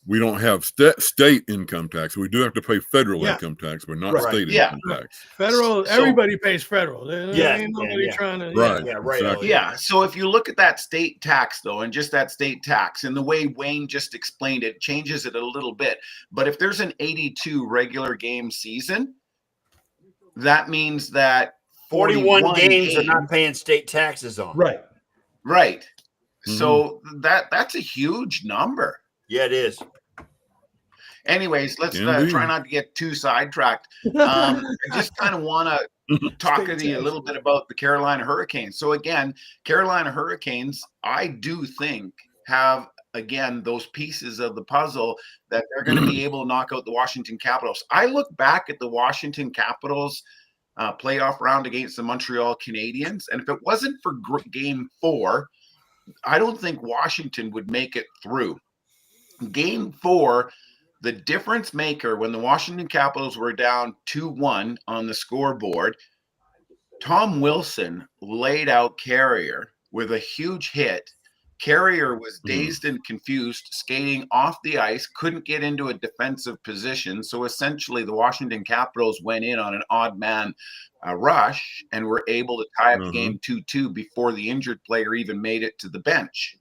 We don't have state income tax. We do have to pay federal Yeah. income tax, but not Right. state Yeah. income tax. Federal, So- everybody pays federal. There Yeah, ain't yeah, nobody yeah. trying to. Right. Yeah, right. Exactly. Yeah. So if you look at that state tax, though, and just that state tax, and the way Wayne just explained it, changes it a little bit. But if there's an 82 regular game season, that means that 41 games are not paying state taxes on. Right. Right. Mhm. So that's a huge number. Yeah, it is. Anyways, let's Indeed. try not to get too sidetracked. I just kind of want to talk State to you a little bit about the Carolina Hurricanes. So again, Carolina Hurricanes, I do think, have again those pieces of the puzzle that they're going to be able to knock out the Washington Capitals. I look back at the Washington Capitals playoff round against the Montreal Canadiens, and if it wasn't for Game 4, I don't think Washington would make it through. Game 4, the difference maker when the Washington Capitals were down 2-1 on the scoreboard, Tom Wilson laid out Carrier with a huge hit. Carrier was dazed and confused, skating off the ice, couldn't get into a defensive position. So essentially, the Washington Capitals went in on an odd man rush and were able to tie up the game 2-2 before the injured player even made it to the bench.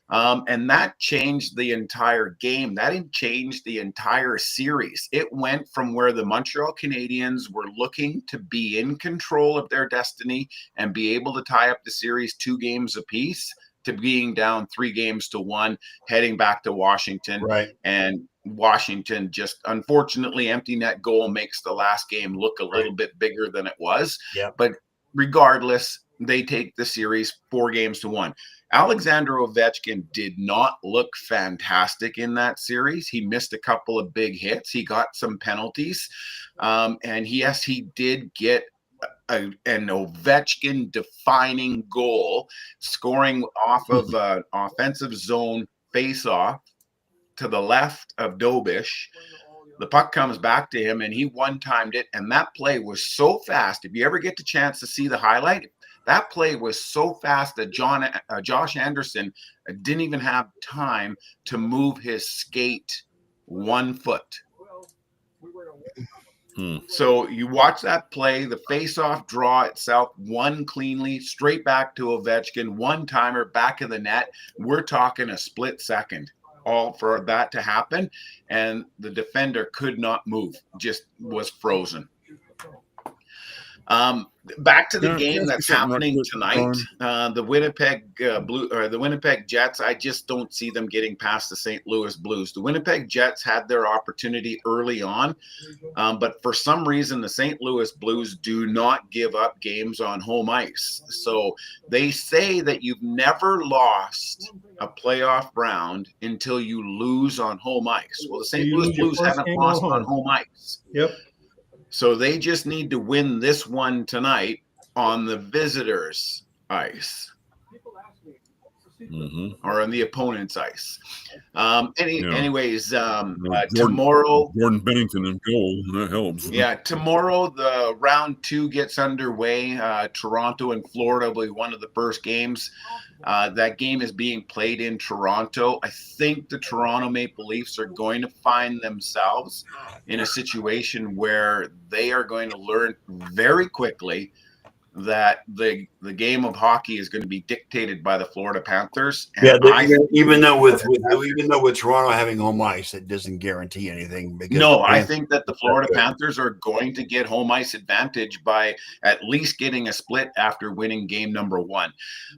And that changed the entire game. That changed the entire series. It went from where the Montreal Canadiens were looking to be in control of their destiny and be able to tie up the series 2 games apiece to being down 3-1, heading back to Washington. Right. And Washington just, unfortunately, empty net goal makes the last game look a little bit bigger than it was. Yeah. But regardless, they take the series 4-1. Alexander Ovechkin did not look fantastic in that series. He missed a couple of big hits. He got some penalties. And yes, he did get an Ovechkin defining goal, scoring off of an offensive zone face-off to the left of Dobish. The puck comes back to him, and he one-timed it, and that play was so fast. If you ever get the chance to see the highlight, that play was so fast that Josh Anderson didn't even have time to move his skate 1 foot. So you watch that play, the face-off draw itself, one cleanly, straight back to Ovechkin, one-timer, back of the net. We're talking a split second all for that to happen, and the defender could not move, just was frozen. Back to the game that's happening tonight. The Winnipeg Jets, I just don't see them getting past the St. Louis Blues. The Winnipeg Jets had their opportunity early on, but for some reason, the St. Louis Blues do not give up games on home ice. So they say that you've never lost a playoff round until you lose on home ice. Well, the St. Louis Blues haven't lost on home ice. Yep. So they just need to win this one tonight on the visitors' ice. or on the opponent's ice. Anyways, Jordan, tomorrow, Jordan Bennington in goal. That helps. yeah, tomorrow the round 2 gets underway. Toronto and Florida will be one of the first games. That game is being played in Toronto. I think the Toronto Maple Leafs are going to find themselves in a situation where they are going to learn very quickly that the game of hockey is going to be dictated by the Florida Panthers. And even though with Toronto having home ice, it doesn't guarantee anything. Because I think that the Florida Panthers are going to get home ice advantage by at least getting a split after winning game number 1.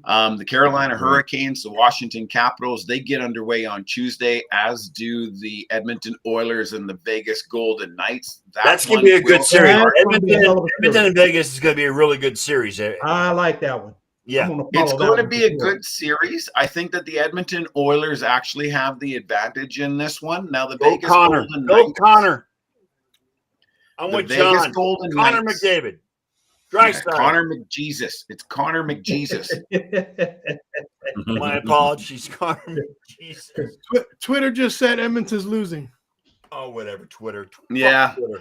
The Carolina Hurricanes, the Washington Capitals, they get underway on Tuesday, as do the Edmonton Oilers and the Vegas Golden Knights. That's going to be a good series. Edmonton and Vegas is going to be a really good series. I like that one. Yeah, it's going to be a good series. I think that the Edmonton Oilers actually have the advantage in this one. Now the Vegas Golden Knights. Connor. I'm with Vegas John. Golden Connor Knights. McDavid. Connor McJesus. It's Connor McJesus. My apologies, Connor McJesus. Twitter just said Edmonton's losing. Oh, whatever, Twitter. Yeah. Twitter.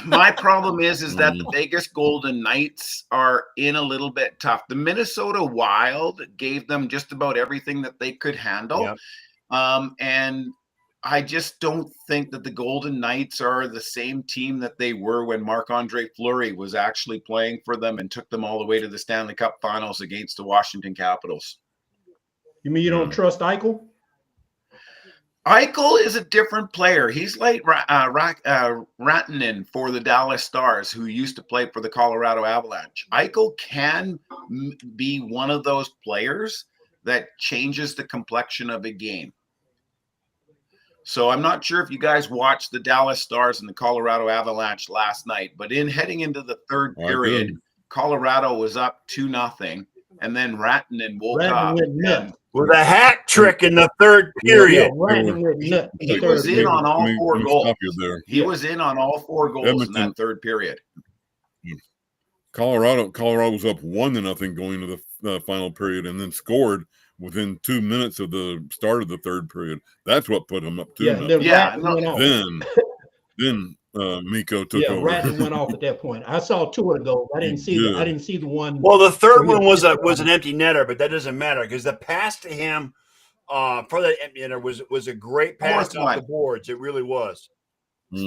My problem is that the Vegas Golden Knights are in a little bit tough. The Minnesota Wild gave them just about everything that they could handle. Yep. And I just don't think that the Golden Knights are the same team that they were when Marc-Andre Fleury was actually playing for them and took them all the way to the Stanley Cup Finals against the Washington Capitals. You mean you don't trust Eichel? Eichel is a different player. He's like Rantanen for the Dallas Stars, who used to play for the Colorado Avalanche. Eichel can be one of those players that changes the complexion of a game. So I'm not sure if you guys watched the Dallas Stars and the Colorado Avalanche last night, but heading into the third period, Colorado was up 2-0, and then Rantanen woke up. With a hat trick in the third period. He was in on all 4 goals. He was in on all 4 goals in that third period. Colorado was up 1-0 going to the final period, and then scored within 2 minutes of the start of the third period. That's what put them up 2-0. Then Mikko took over. Ratton went off at that point. I saw 2 of the goals. I didn't see the one. Well, the third one was an empty netter, but that doesn't matter because the pass to him for that empty netter was a great pass off the boards. It really was.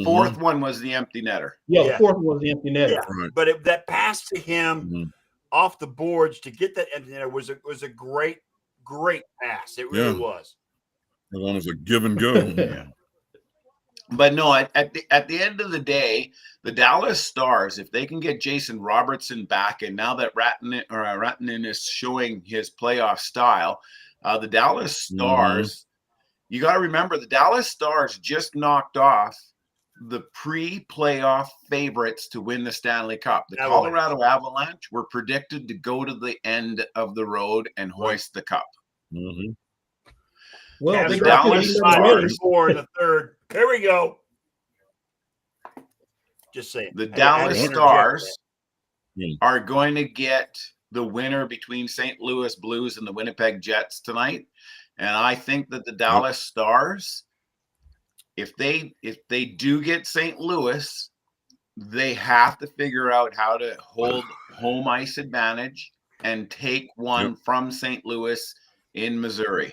Fourth one was the empty netter. The fourth one was the empty netter. Yeah. Right. But that pass to him off the boards to get that empty netter was a great pass. It really was. It was almost a give and go. But no, at the end of the day, the Dallas Stars, if they can get Jason Robertson back, and now that Rantanen is showing his playoff style, the Dallas Stars, you got to remember the Dallas Stars just knocked off the pre-playoff favorites to win the Stanley Cup. The Colorado Avalanche were predicted to go to the end of the road and hoist the cup. Well, the Dallas Stars 4 in the third. Here we go. Just saying. The Dallas Stars are going to get the winner between St. Louis Blues and the Winnipeg Jets tonight. And I think that the Dallas Stars, if they do get St. Louis, they have to figure out how to hold home ice advantage and take one from St. Louis in Missouri.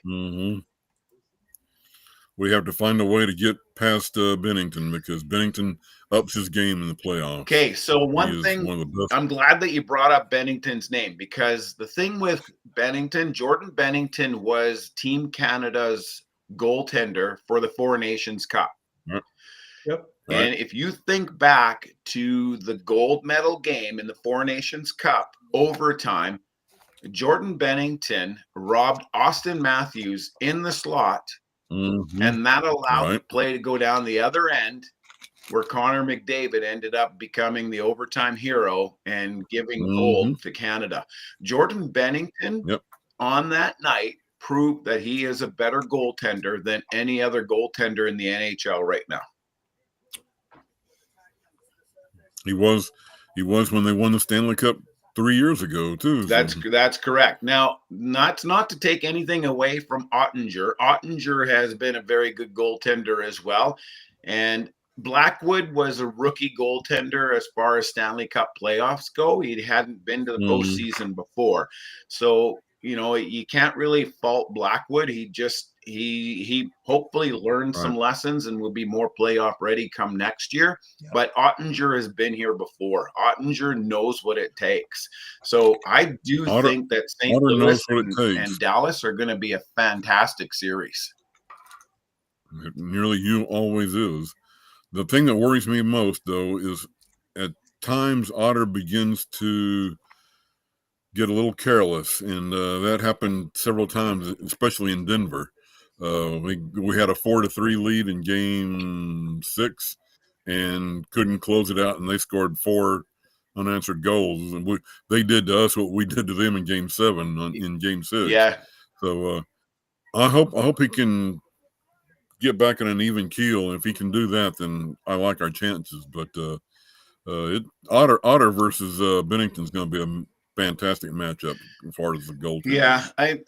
We have to find a way to get past Bennington because Bennington ups his game in the playoffs. Okay, so one thing, I'm glad that you brought up Bennington's name because the thing with Bennington, Jordan Bennington was Team Canada's goaltender for the Four Nations Cup. And if you think back to the gold medal game in the Four Nations Cup overtime, Jordan Bennington robbed Austin Matthews in the slot. And that allowed the play to go down the other end where Connor McDavid ended up becoming the overtime hero and giving gold to Canada. Jordan Bennington on that night proved that he is a better goaltender than any other goaltender in the NHL right now. He was when they won the Stanley Cup 3 years ago too. That's correct. Now, not to take anything away from Ottinger. Ottinger has been a very good goaltender as well, and Blackwood was a rookie goaltender as far as Stanley Cup playoffs go. He hadn't been to the postseason before, so you can't really fault Blackwood. He hopefully learned some lessons and will be more playoff ready come next year. Yep. But Ottinger has been here before. Ottinger knows what it takes. So I do think that St. Louis and Dallas are going to be a fantastic series. It nearly always is. The thing that worries me most, though, is at times Otter begins to get a little careless, and that happened several times, especially in Denver. We had a 4-3 lead in Game 6 and couldn't close it out, and they scored 4 unanswered goals. And they did to us what we did to them in Game 7 in Game 6. Yeah. So I hope he can get back on an even keel. If he can do that, then I like our chances. But Otter versus Bennington's going to be a fantastic matchup as far as the goal. Yeah, I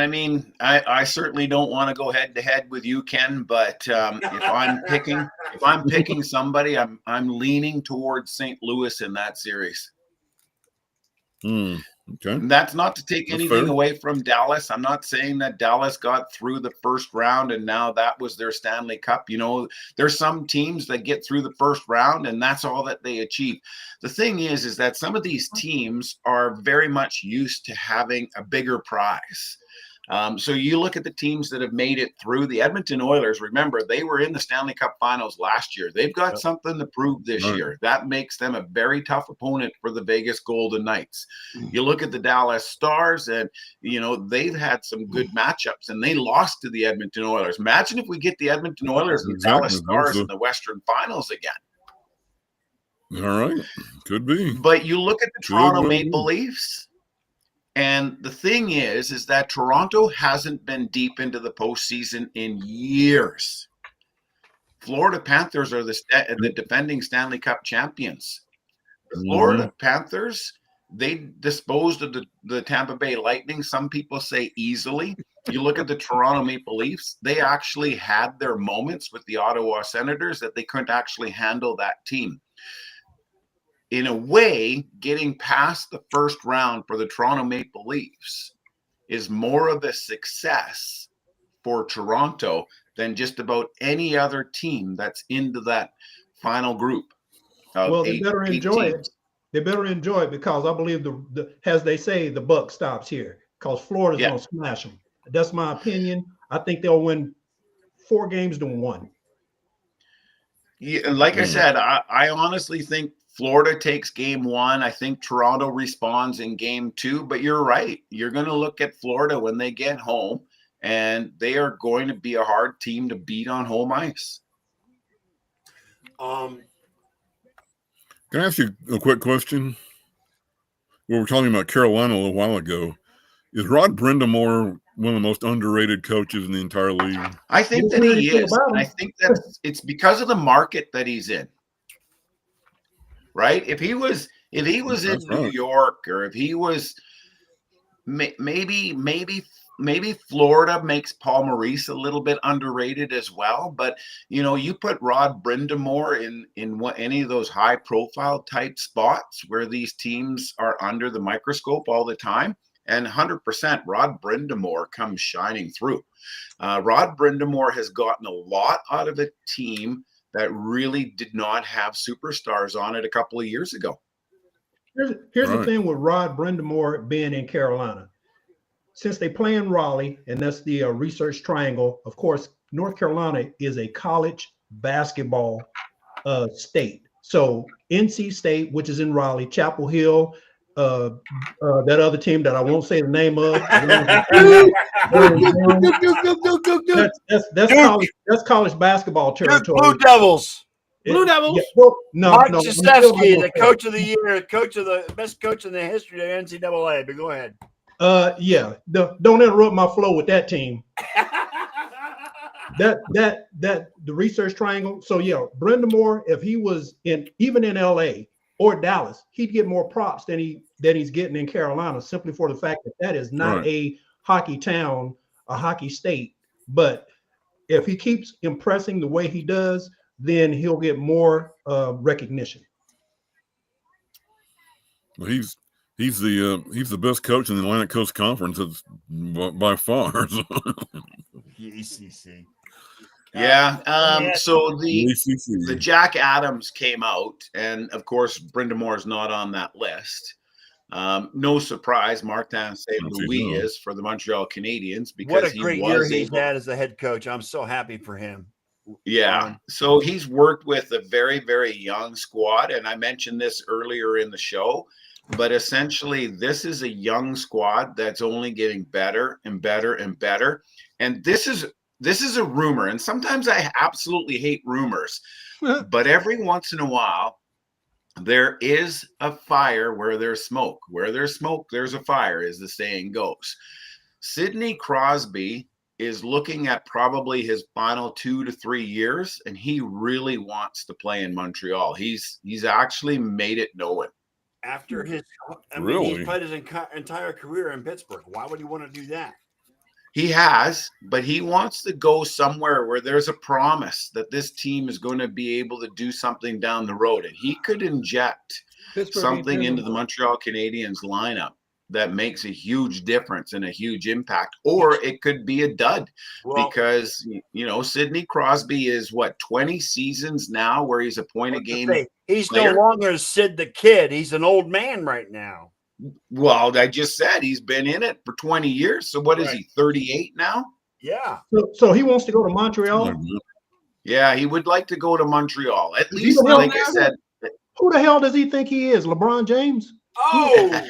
mean, I certainly don't want to go head to head with you, Ken. But if I'm picking somebody, I'm leaning towards St. Louis in that series. Okay. And that's not to take anything away from Dallas. I'm not saying that Dallas got through the first round and now that was their Stanley Cup. There's some teams that get through the first round and that's all that they achieve. The thing is that some of these teams are very much used to having a bigger prize. So you look at the teams that have made it through. The Edmonton Oilers, remember, they were in the Stanley Cup Finals last year. They've got something to prove this year. That makes them a very tough opponent for the Vegas Golden Knights. You look at the Dallas Stars, and they've had some good matchups, and they lost to the Edmonton Oilers. Imagine if we get the Edmonton Oilers and Dallas Stars in the Western Finals again. All right, could be. But you look at the Toronto Maple Leafs. And the thing is that Toronto hasn't been deep into the postseason in years. Florida Panthers are the defending Stanley Cup champions. The Florida Panthers, they disposed of the Tampa Bay Lightning, some people say easily. You look at the Toronto Maple Leafs, they actually had their moments with the Ottawa Senators that they couldn't actually handle that team. In a way, getting past the first round for the Toronto Maple Leafs is more of a success for Toronto than just about any other team that's into that final group. Well, they better enjoy it. They better enjoy it because I believe as they say, the buck stops here because Florida's going to smash them. That's my opinion. I think they'll win 4 games to 1. Yeah, like I said, I honestly think Florida takes game 1. I think Toronto responds in game 2, but you're right. You're going to look at Florida when they get home, and they are going to be a hard team to beat on home ice. Can I ask you a quick question? We were talking about Carolina a little while ago. Is Rod Brind'Amour one of the most underrated coaches in the entire league? I think that he is. And I think that it's because of the market that he's in. Right? If he was in New York, or if he was maybe Florida makes Paul Maurice a little bit underrated as well. But you put Rod Brind'Amour in any of those high profile type spots where these teams are under the microscope all the time, and 100% Rod Brind'Amour comes shining through. Rod Brind'Amour has gotten a lot out of a team that really did not have superstars on it a couple of years ago. Here's the thing with Rod Brind'Amour being in Carolina. Since they play in Raleigh, and that's the Research Triangle, of course, North Carolina is a college basketball state. So NC State, which is in Raleigh, Chapel Hill, that other team that I won't say the name of. That's college basketball territory. Blue Devils. Blue Devils. Yeah, well, Mark Krzyzewski, the coach of the year, best coach in the history of NCAA. But go ahead. Don't interrupt my flow with that team. The Research Triangle. So Brind'Amour, if he was even in LA, or Dallas, he'd get more props than he's getting in Carolina, simply for the fact that is not a hockey town, a hockey state. But if he keeps impressing the way he does, then he'll get more recognition. Well, he's the best coach in the Atlantic Coast Conference by far. ECC. Yeah. So the Jack Adams came out, and of course, Brind'Amour is not on that list. No surprise, Martin St. Louis is for the Montreal Canadiens, because what a great year he's had as a head coach. I'm so happy for him. Yeah. So he's worked with a very, very young squad. And I mentioned this earlier in the show, but essentially this is a young squad that's only getting better and better and better. And this is a rumor. And sometimes I absolutely hate rumors, but every once in a while, there is a fire where there's smoke. Where there's smoke, there's a fire, as the saying goes. Sidney Crosby is looking at probably his final 2 to 3 years, and he really wants to play in Montreal. He's actually made it known. After he's played his entire career in Pittsburgh. Why would he want to do that? He has, but he wants to go somewhere where there's a promise that this team is going to be able to do something down the road, and he could inject something into the Montreal Canadiens lineup that makes a huge difference and a huge impact. Or it could be a dud, because Sidney Crosby is 20 seasons now where he's a point a game. He's player. No longer Sid the Kid. He's an old man right now. Well, I just said he's been in it for 20 years. So what is he, 38 now? Yeah. So he wants to go to Montreal? Yeah, he would like to go to Montreal. At least, like I said. Who the hell does he think he is? LeBron James? Oh!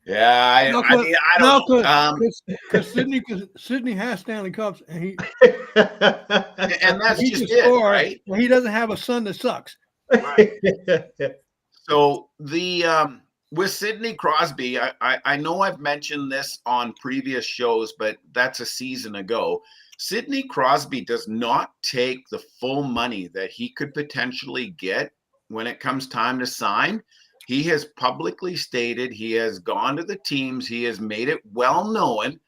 Yeah, I don't know. Because Sidney has Stanley Cups, and that's just it, right? He doesn't have a son that sucks. Right. So with Sidney Crosby, I know I've mentioned this on previous shows, but that's a season ago. Sidney Crosby does not take the full money that he could potentially get when it comes time to sign. He has publicly stated, he has gone to the teams, he has made it well known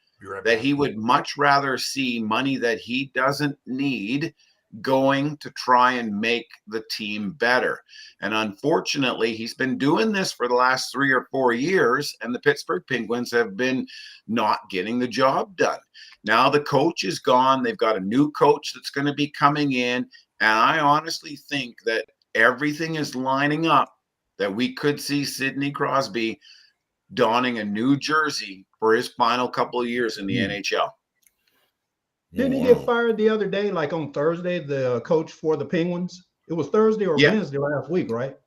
that he would much rather see money that he doesn't need going to try and make the team better. And unfortunately, he's been doing this for the last 3 or 4 years, and the Pittsburgh Penguins have been not getting the job done. Now the coach is gone. They've got a new coach that's going to be coming in. And I honestly think that everything is lining up that we could see Sidney Crosby donning a new jersey for his final couple of years in the NHL. Didn't he get fired the other day, like on Thursday, the coach for the Penguins? It was Thursday or Wednesday last week, right?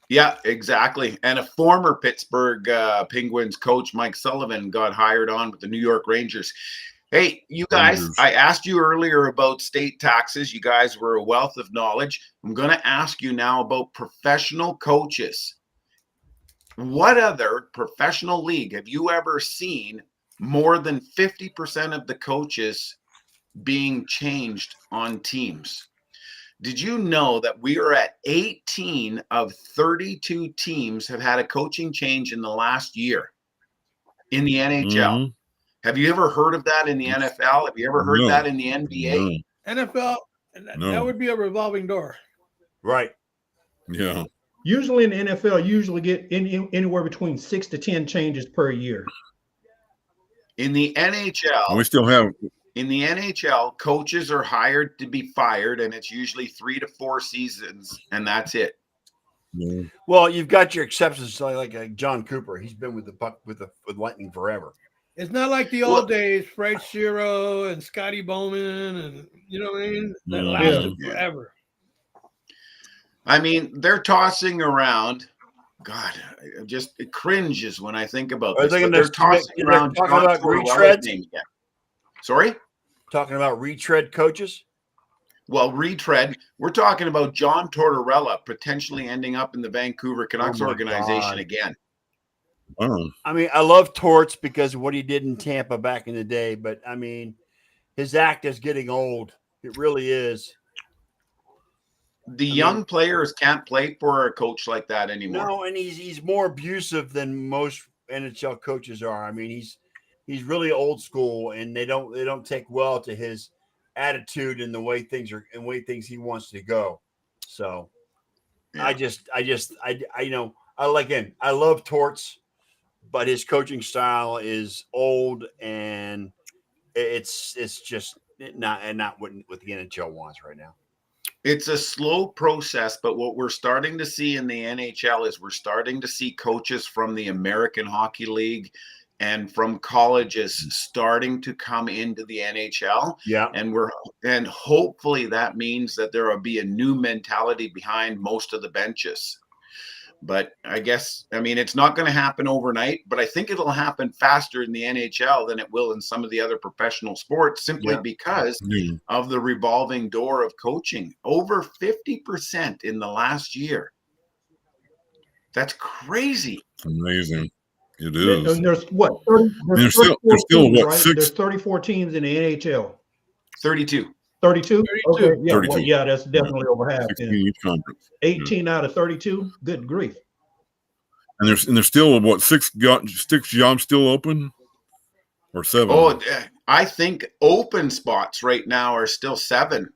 Yeah, exactly. And a former Pittsburgh Penguins coach, Mike Sullivan, got hired on with the New York Rangers. Hey, you guys, I asked you earlier about state taxes. You guys were a wealth of knowledge. I'm going to ask you now about professional coaches. What other professional league have you ever seen more than 50% of the coaches being changed on teams? Did you know that we are at 18 of 32 teams have had a coaching change in the last year in the NHL? Mm-hmm. Have you ever heard of that in the NFL? Have you ever heard that in the NBA? NFL, that would be a revolving door. Right. Yeah. Usually in the NFL, you get anywhere between 6 to 10 changes per year. In the NHL, we still have. In the NHL, coaches are hired to be fired, and it's usually 3 to 4 seasons, and that's it. Yeah. Well, you've got your exceptions, like John Cooper. He's been with the Buck with Lightning forever. It's not like the old days, Fred Shero and Scotty Bowman, and you know what I mean? That lasted forever. I mean, they're tossing around. God, it cringes when I think about this. They're tossing around talking about retreads. Sorry? Talking about retread coaches? Well, retread. We're talking about John Tortorella potentially ending up in the Vancouver Canucks organization again. Wow. I mean, I love Torts because of what he did in Tampa back in the day, but I mean, his act is getting old. It really is. The young players can't play for a coach like that anymore. No, and he's more abusive than most NHL coaches are. I mean, he's really old school, and they don't take well to his attitude and the way things he wants to go. So yeah. I love Torts, but his coaching style is old, and it's just not what the NHL wants right now. It's a slow process, but what we're starting to see in the NHL is we're starting to see coaches from the American Hockey League and from colleges starting to come into the NHL. Yeah. And hopefully that means that there will be a new mentality behind most of the benches. But it's not going to happen overnight, but I think it'll happen faster in the NHL than it will in some of the other professional sports, simply because of the revolving door of coaching. Over 50% in the last year. That's crazy. Amazing. It is. And there's what? 30, there's there's 34 teams in the NHL. 32. 32? Okay, yeah, 32. Well, yeah, that's definitely over half. 18 yeah. out of 32. Good grief! And there's still what six jobs still open, or 7? Oh, I think open spots right now are still 7.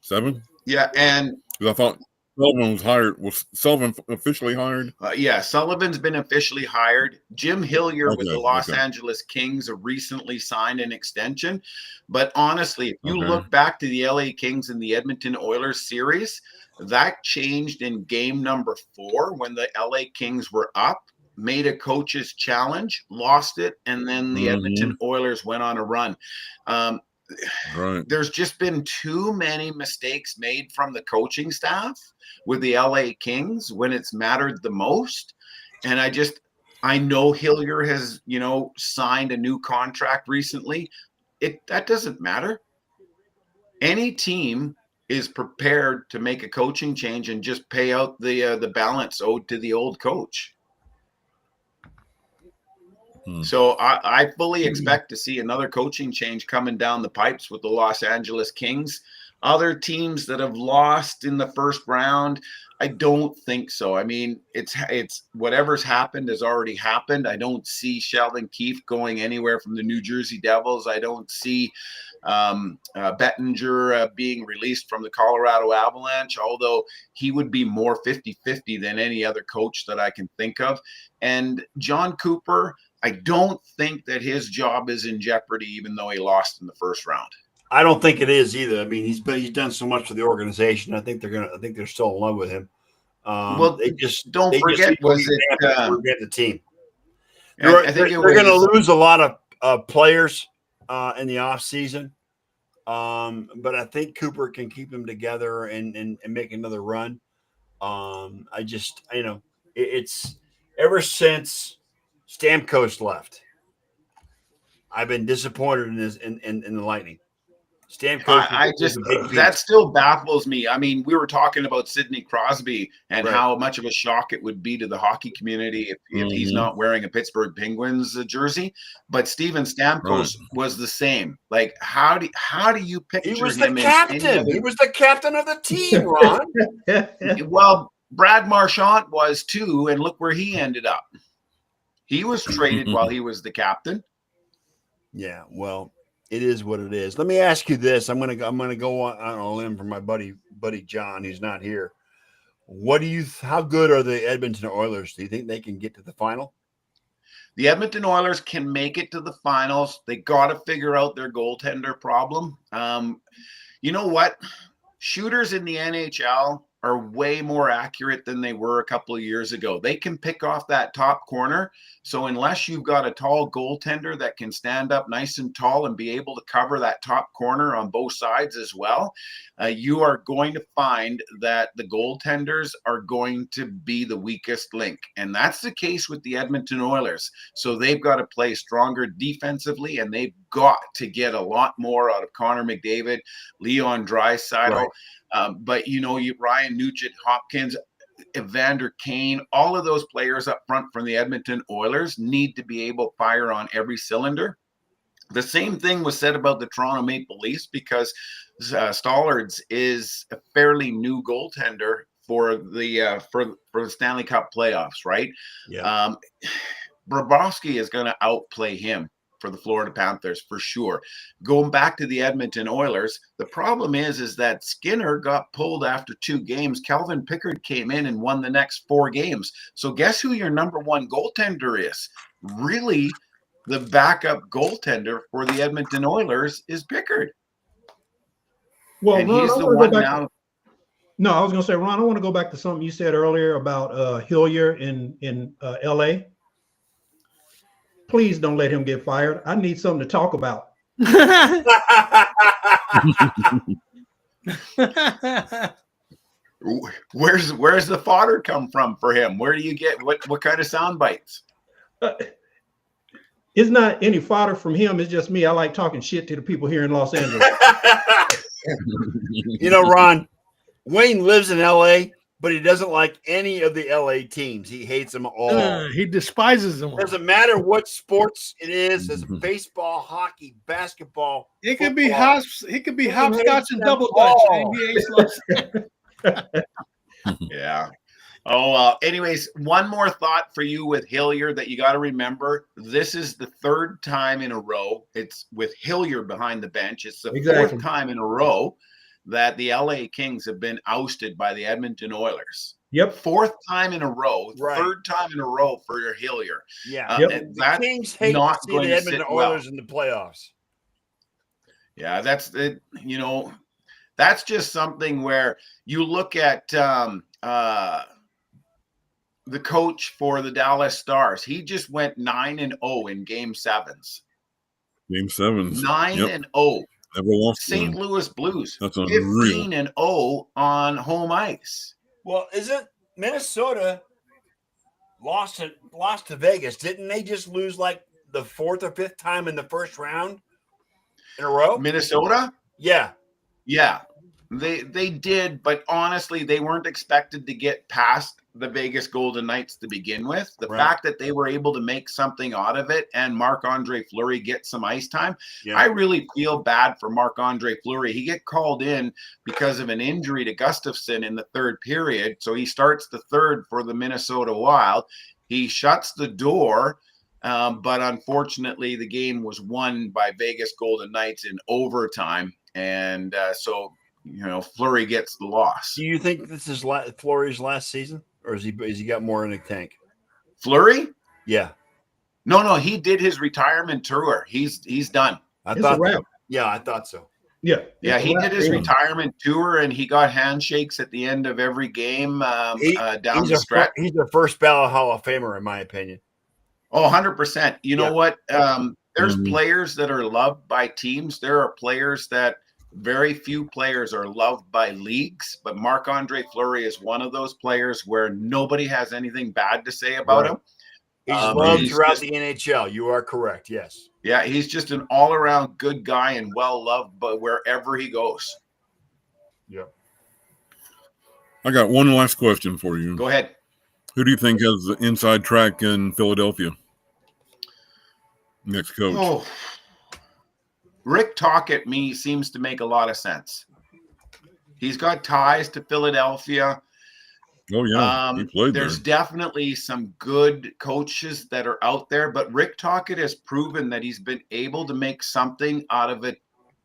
7? Yeah, and I thought Sullivan was hired. Was Sullivan officially hired? Yeah, Sullivan's been officially hired. Jim Hillier with the Los Angeles Kings recently signed an extension. But honestly, if you look back to the LA Kings and the Edmonton Oilers series, that changed in game number 4 when the LA Kings were up, made a coach's challenge, lost it, and then the Edmonton Oilers went on a run. There's just been too many mistakes made from the coaching staff with the LA Kings when it's mattered the most. And I know Hillier has, signed a new contract recently. That doesn't matter. Any team is prepared to make a coaching change and just pay out the balance owed to the old coach. So I fully expect to see another coaching change coming down the pipes with the Los Angeles Kings. Other teams that have lost in the first round, I don't think so. I mean, it's whatever's happened has already happened. I don't see Sheldon Keefe going anywhere from the New Jersey Devils. I don't see Bettinger being released from the Colorado Avalanche, although he would be more 50-50 than any other coach that I can think of. And John Cooper, I don't think that his job is in jeopardy, even though he lost in the first round. I don't think it is either. I mean, he's done so much for the organization. I think they're still in love with him. Don't forget the team. They're going to lose a lot of players in the off season, but I think Cooper can keep them together and make another run. It's ever since Stamkos left, I've been disappointed in the Lightning. Stamkos, that still baffles me. I mean, we were talking about Sidney Crosby and how much of a shock it would be to the hockey community if he's not wearing a Pittsburgh Penguins jersey. But Steven Stamkos was the same. Like, how do you picture him? He was the captain. He was the captain of the team, Ron. Well, Brad Marchand was too, and look where he ended up. He was traded while he was the captain. Yeah, well, it is what it is. Let me ask you this. I'm gonna go on a limb for my buddy John, who's not here. How good are the Edmonton Oilers? Do you think they can get to the final? The Edmonton Oilers can make it to the finals. They got to figure out their goaltender problem. You know what? Shooters in the NHL are way more accurate than they were a couple of years ago. They can pick off that top corner. So unless you've got a tall goaltender that can stand up nice and tall and be able to cover that top corner on both sides as well, you are going to find that the goaltenders are going to be the weakest link. And that's the case with the Edmonton Oilers. So they've got to play stronger defensively, and they've got to get a lot more out of Connor McDavid, Leon Draisaitl. Right. But Ryan Nugent Hopkins, Evander Kane, all of those players up front from the Edmonton Oilers need to be able to fire on every cylinder. The same thing was said about the Toronto Maple Leafs, because Stollards is a fairly new goaltender for the Stanley Cup playoffs, right? Yeah. Bobrovsky is going to outplay him for the Florida Panthers for sure. Going back to the Edmonton Oilers, the problem is that Skinner got pulled after 2 games. Calvin Pickard came in and won the next 4 games. So guess who your number 1 goaltender is? Really, the backup goaltender for the Edmonton Oilers is Pickard. Well, and Ron, he's I the wanna one go back now. No, I was going to say, Ron, I want to go back to something you said earlier about Hillier in LA. Please don't let him get fired. I need something to talk about. Where's the fodder come from for him? Where do you get what kind of sound bites? It's not any fodder from him. It's just me. I like talking shit to the people here in Los Angeles. You know, Ron, Wayne lives in LA, but he doesn't like any of the LA teams. He hates them all. He despises them all. Doesn't matter what sports it is. It's baseball, hockey, basketball. It could be hopscotch and double dutch. Yeah. Oh, anyways, one more thought for you with Hillier that you got to remember. This is the 3rd time in a row. It's with Hillier behind the bench. It's the 4th time in a row that the LA Kings have been ousted by the Edmonton Oilers. Yep. 4th time in a row, Right. 3rd time in a row for your Hillier. Yeah. The Kings hate not to see going the to Edmonton sit well. Oilers in the playoffs. Yeah, that's it. You know, that's just something where you look at the coach for the Dallas Stars. He just went 9-0 in Game 7s. Game 7s. 9-0. Never lost St. one. Louis Blues. That's unreal. 15-0 on home ice. Well, isn't Minnesota lost to Vegas? Didn't they just lose like the 4th or 5th time in the first round in a row? Minnesota? Yeah. Yeah. They did, but honestly, they weren't expected to get past the Vegas Golden Knights to begin with. The fact that they were able to make something out of it and Marc-Andre Fleury get some ice time, I really feel bad for Marc-Andre Fleury. He get called in because of an injury to Gustafsson in the 3rd period, so he starts the 3rd for the Minnesota Wild. He shuts the door, but unfortunately, the game was won by Vegas Golden Knights in overtime, and so Fleury gets the loss. Do you think this is Fleury's last season, or has he got more in the tank? Fleury? Yeah. No, he did his retirement tour. He's done. I thought so. Yeah. He did his retirement tour, and he got handshakes at the end of every game down the stretch. He's the first ballot Hall of Famer, in my opinion. Oh, 100%. You know what? There's players that are loved by teams. There are players that very few players are loved by leagues, but Marc-Andre Fleury is one of those players where nobody has anything bad to say about him. He's loved throughout the NHL. You are correct. Yes. Yeah, he's just an all-around good guy and well-loved, but wherever he goes. Yep. I got one last question for you. Go ahead. Who do you think has the inside track in Philadelphia? Next coach. Oh, Rick Tocchet seems to make a lot of sense. He's got ties to Philadelphia. Oh, yeah. He played There's definitely some good coaches that are out there, but Rick Tocchet has proven that he's been able to make something out of a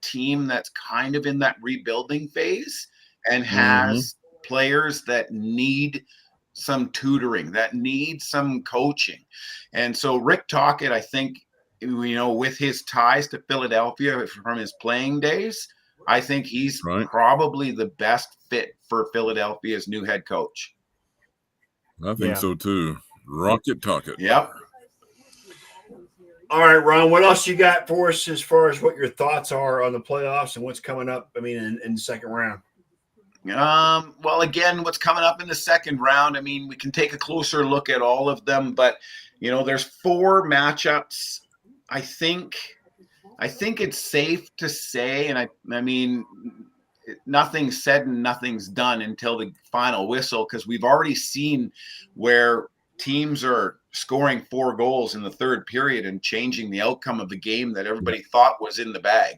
team that's kind of in that rebuilding phase and has players that need some tutoring, that need some coaching. And so Rick Tocchet, I think, with his ties to Philadelphia from his playing days, I think he's probably the best fit for Philadelphia's new head coach. I think so too. Rocket Tocchet. Yep. All right, Ron, what else you got for us as far as what your thoughts are on the playoffs and what's coming up, in the second round? Well, again, what's coming up in the second round, we can take a closer look at all of them, but, there's 4 matchups. I think it's safe to say, and I mean, nothing's said and nothing's done until the final whistle, because we've already seen where teams are scoring 4 goals in the third period and changing the outcome of the game that everybody thought was in the bag.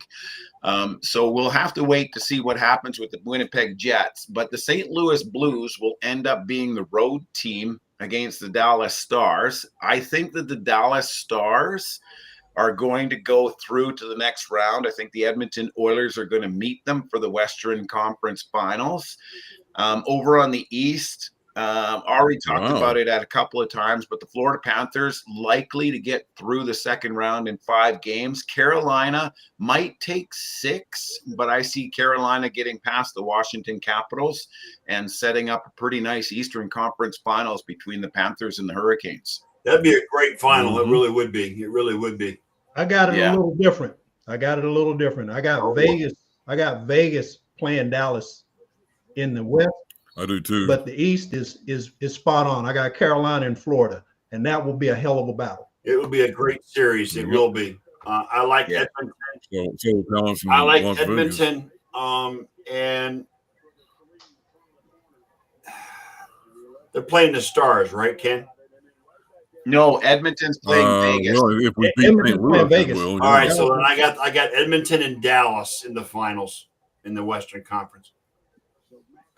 So we'll have to wait to see what happens with the Winnipeg Jets. But the St. Louis Blues will end up being the road team against the Dallas Stars. I think that the Dallas Stars are going to go through to the next round. I think the Edmonton Oilers are going to meet them for the Western Conference Finals. Over on the East, already talked about it at a couple of times, but the Florida Panthers likely to get through the second round in 5 games. Carolina might take 6, but I see Carolina getting past the Washington Capitals and setting up a pretty nice Eastern Conference Finals between the Panthers and the Hurricanes. That'd be a great final. It really would be. It really would be. I got it a little different. I got Vegas. I got Vegas playing Dallas in the West. I do too. But the East is spot on. I got Carolina and Florida, and that will be a hell of a battle. It will be a great series. It will be. I like Edmonton. I like Edmonton. And they're playing the Stars, right, Ken? No, Edmonton's playing Vegas. Well, if we beat St. Louis, Vegas. All right, so then I got Edmonton and Dallas in the finals in the Western Conference.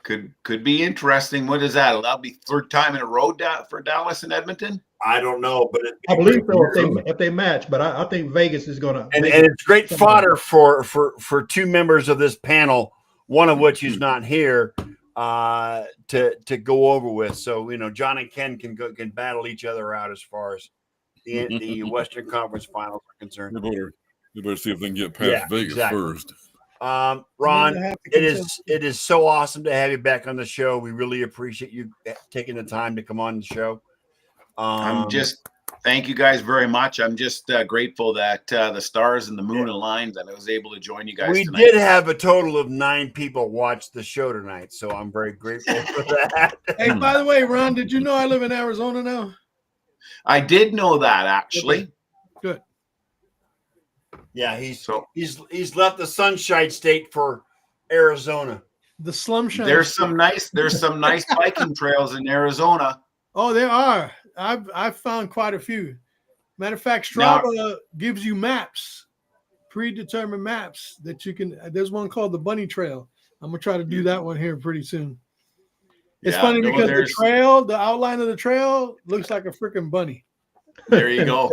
Could be interesting. What is that? That'll be 3rd time in a row for Dallas and Edmonton? I don't know, but I believe so if they match. But I think Vegas is going to. And it's great fodder for 2 members of this panel, one of which is not here, to go over with. So John and Ken can battle each other out as far as the Western Conference Finals are concerned. You better see if they can get past Vegas first. Ron, it is so awesome to have you back on the show. We really appreciate you taking the time to come on the show. Thank you guys very much. I'm just grateful that the stars and the moon aligned and I was able to join you guys tonight. We did have a total of 9 people watch the show tonight, so I'm very grateful for that. Hey, by the way, Ron, did you know I live in Arizona now? I did know that, actually. Okay. Good. Yeah, he's left the Sunshine State for Arizona. The Slumshine. There's some nice biking trails in Arizona. Oh, there are. I've found quite a few. Matter of fact, Strava gives you maps, predetermined maps that you can. There's one called the Bunny Trail. I'm gonna try to do that one here pretty soon. It's funny because the outline of the trail looks like a freaking bunny. There you go.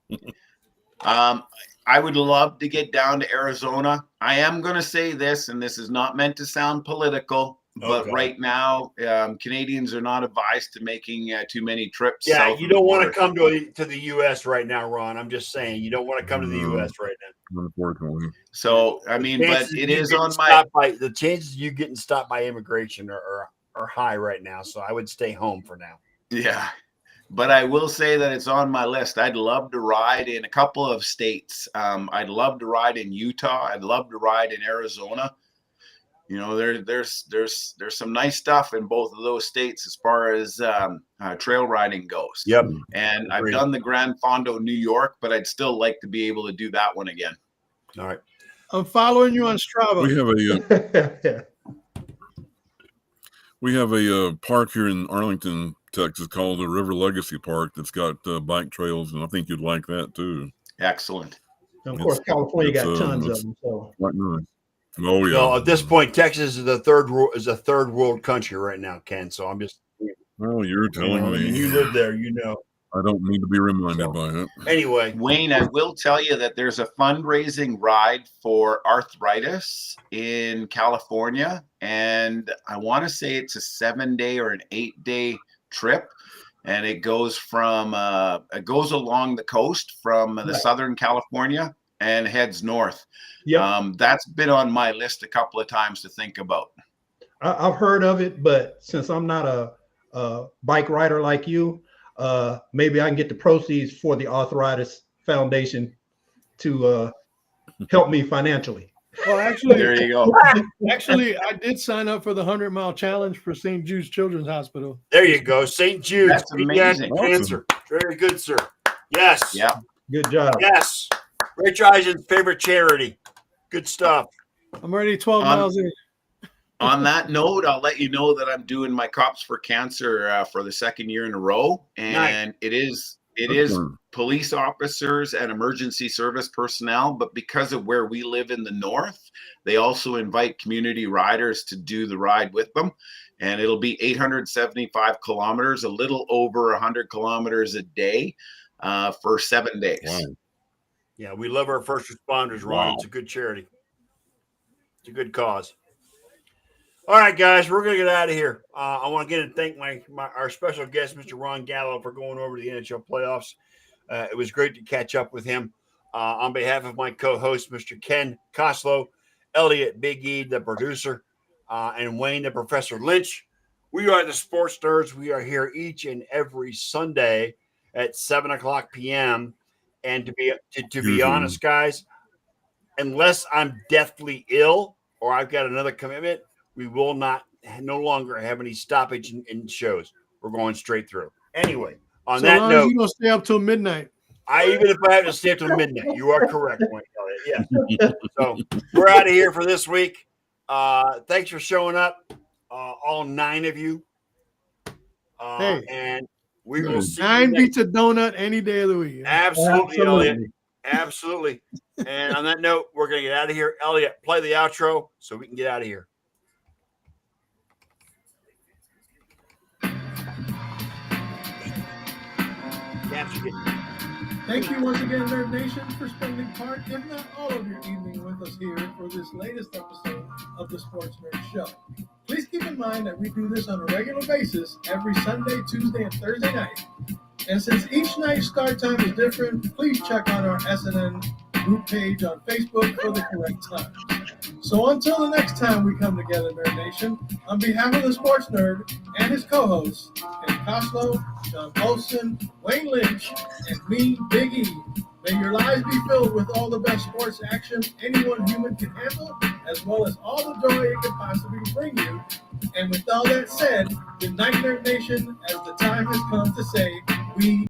Yeah. I would love to get down to Arizona. I am going to say this, and this is not meant to sound political, but right now, Canadians are not advised to making too many trips. Yeah, you don't want to come to the U.S. right now, Ron. I'm just saying, you don't want to come to the U.S. right now. Unfortunately. So, I mean, but it is on my... the chances of you getting stopped by immigration are high right now, so I would stay home for now. Yeah. But I will say that it's on my list. I'd love to ride in a couple of states. I'd love to ride in Utah. I'd love to ride in Arizona. There's some nice stuff in both of those states as far as trail riding goes. Yep. And I've done the Grand Fondo, New York, but I'd still like to be able to do that one again. All right. I'm following you on Strava. We have a park here in Arlington, Texas, called the River Legacy Park that's got bike trails, and I think you'd like that too. Excellent. And of course, California got tons of them. So. Nice. Oh yeah. So at this point, Texas is a third world country right now, Ken. So I'm just. Well, you're telling me. You live there, I don't need to be reminded by it. Anyway, Wayne, I will tell you that there's a fundraising ride for arthritis in California, and I want to say it's a 7-day or an 8-day trip, and it goes along the coast from the Southern California and heads north. Yeah, that's been on my list a couple of times to think about. I've heard of it, but since I'm not a bike rider like you, maybe I can get the proceeds for the Arthritis Foundation to help me financially. Well, actually, there you go. Actually, I did sign up for the 100-mile challenge for St. Jude's Children's Hospital. There you go, St. Jude's. That's amazing. Cancer. Very good, sir. Yes. Yeah. Good job. Yes. Rich Eisen's favorite charity. Good stuff. I'm already 12 miles in. On that note, I'll let you know that I'm doing my Cops for Cancer for the second year in a row, and it is police officers and emergency service personnel. But because of where we live in the north, they also invite community riders to do the ride with them, and it'll be 875 kilometers, a little over 100 kilometers a day, for 7 days. Wow. Yeah, we love our first responders, Ron. Wow. It's a good charity. It's a good cause. All right, guys, we're going to get out of here. I want to again thank our special guest, Mr. Ron Gallo, for going over to the NHL playoffs. It was great to catch up with him. On behalf of my co-host, Mr. Ken Koslow, Elliot Big E, the producer, and Wayne, the Professor Lynch, we are the Sports Nerds. We are here each and every Sunday at 7:00 p.m. And to be honest, guys, unless I'm deathly ill or I've got another commitment, we will no longer have any stoppage in shows. We're going straight through. Anyway, on so that long note, as you don't stay up till midnight. even if I have to stay up till midnight, you are correct, Wayne. Yeah. So we're out of here for this week. Thanks for showing up, all 9 of you. And we will see 9 beats a donut any day of the week. Absolutely, Elliot. Absolutely. And on that note, we're going to get out of here. Elliot, play the outro so we can get out of here. Thank you once again, Nerd Nation, for spending part, if not all of your evening with us here for this latest episode of the Sports Nerd Show. Please keep in mind that we do this on a regular basis every Sunday, Tuesday, and Thursday night. And since each night's start time is different, please check out our SNN group page on Facebook for the correct time. So until the next time we come together, Nerd Nation, on behalf of the Sports Nerd and his co-hosts, Ken Koslow, John Olson, Wayne Lynch, and me, Big E, may your lives be filled with all the best sports action anyone human can handle, as well as all the joy it can possibly bring you. And with all that said, good night, Nerd Nation, as the time has come to say, we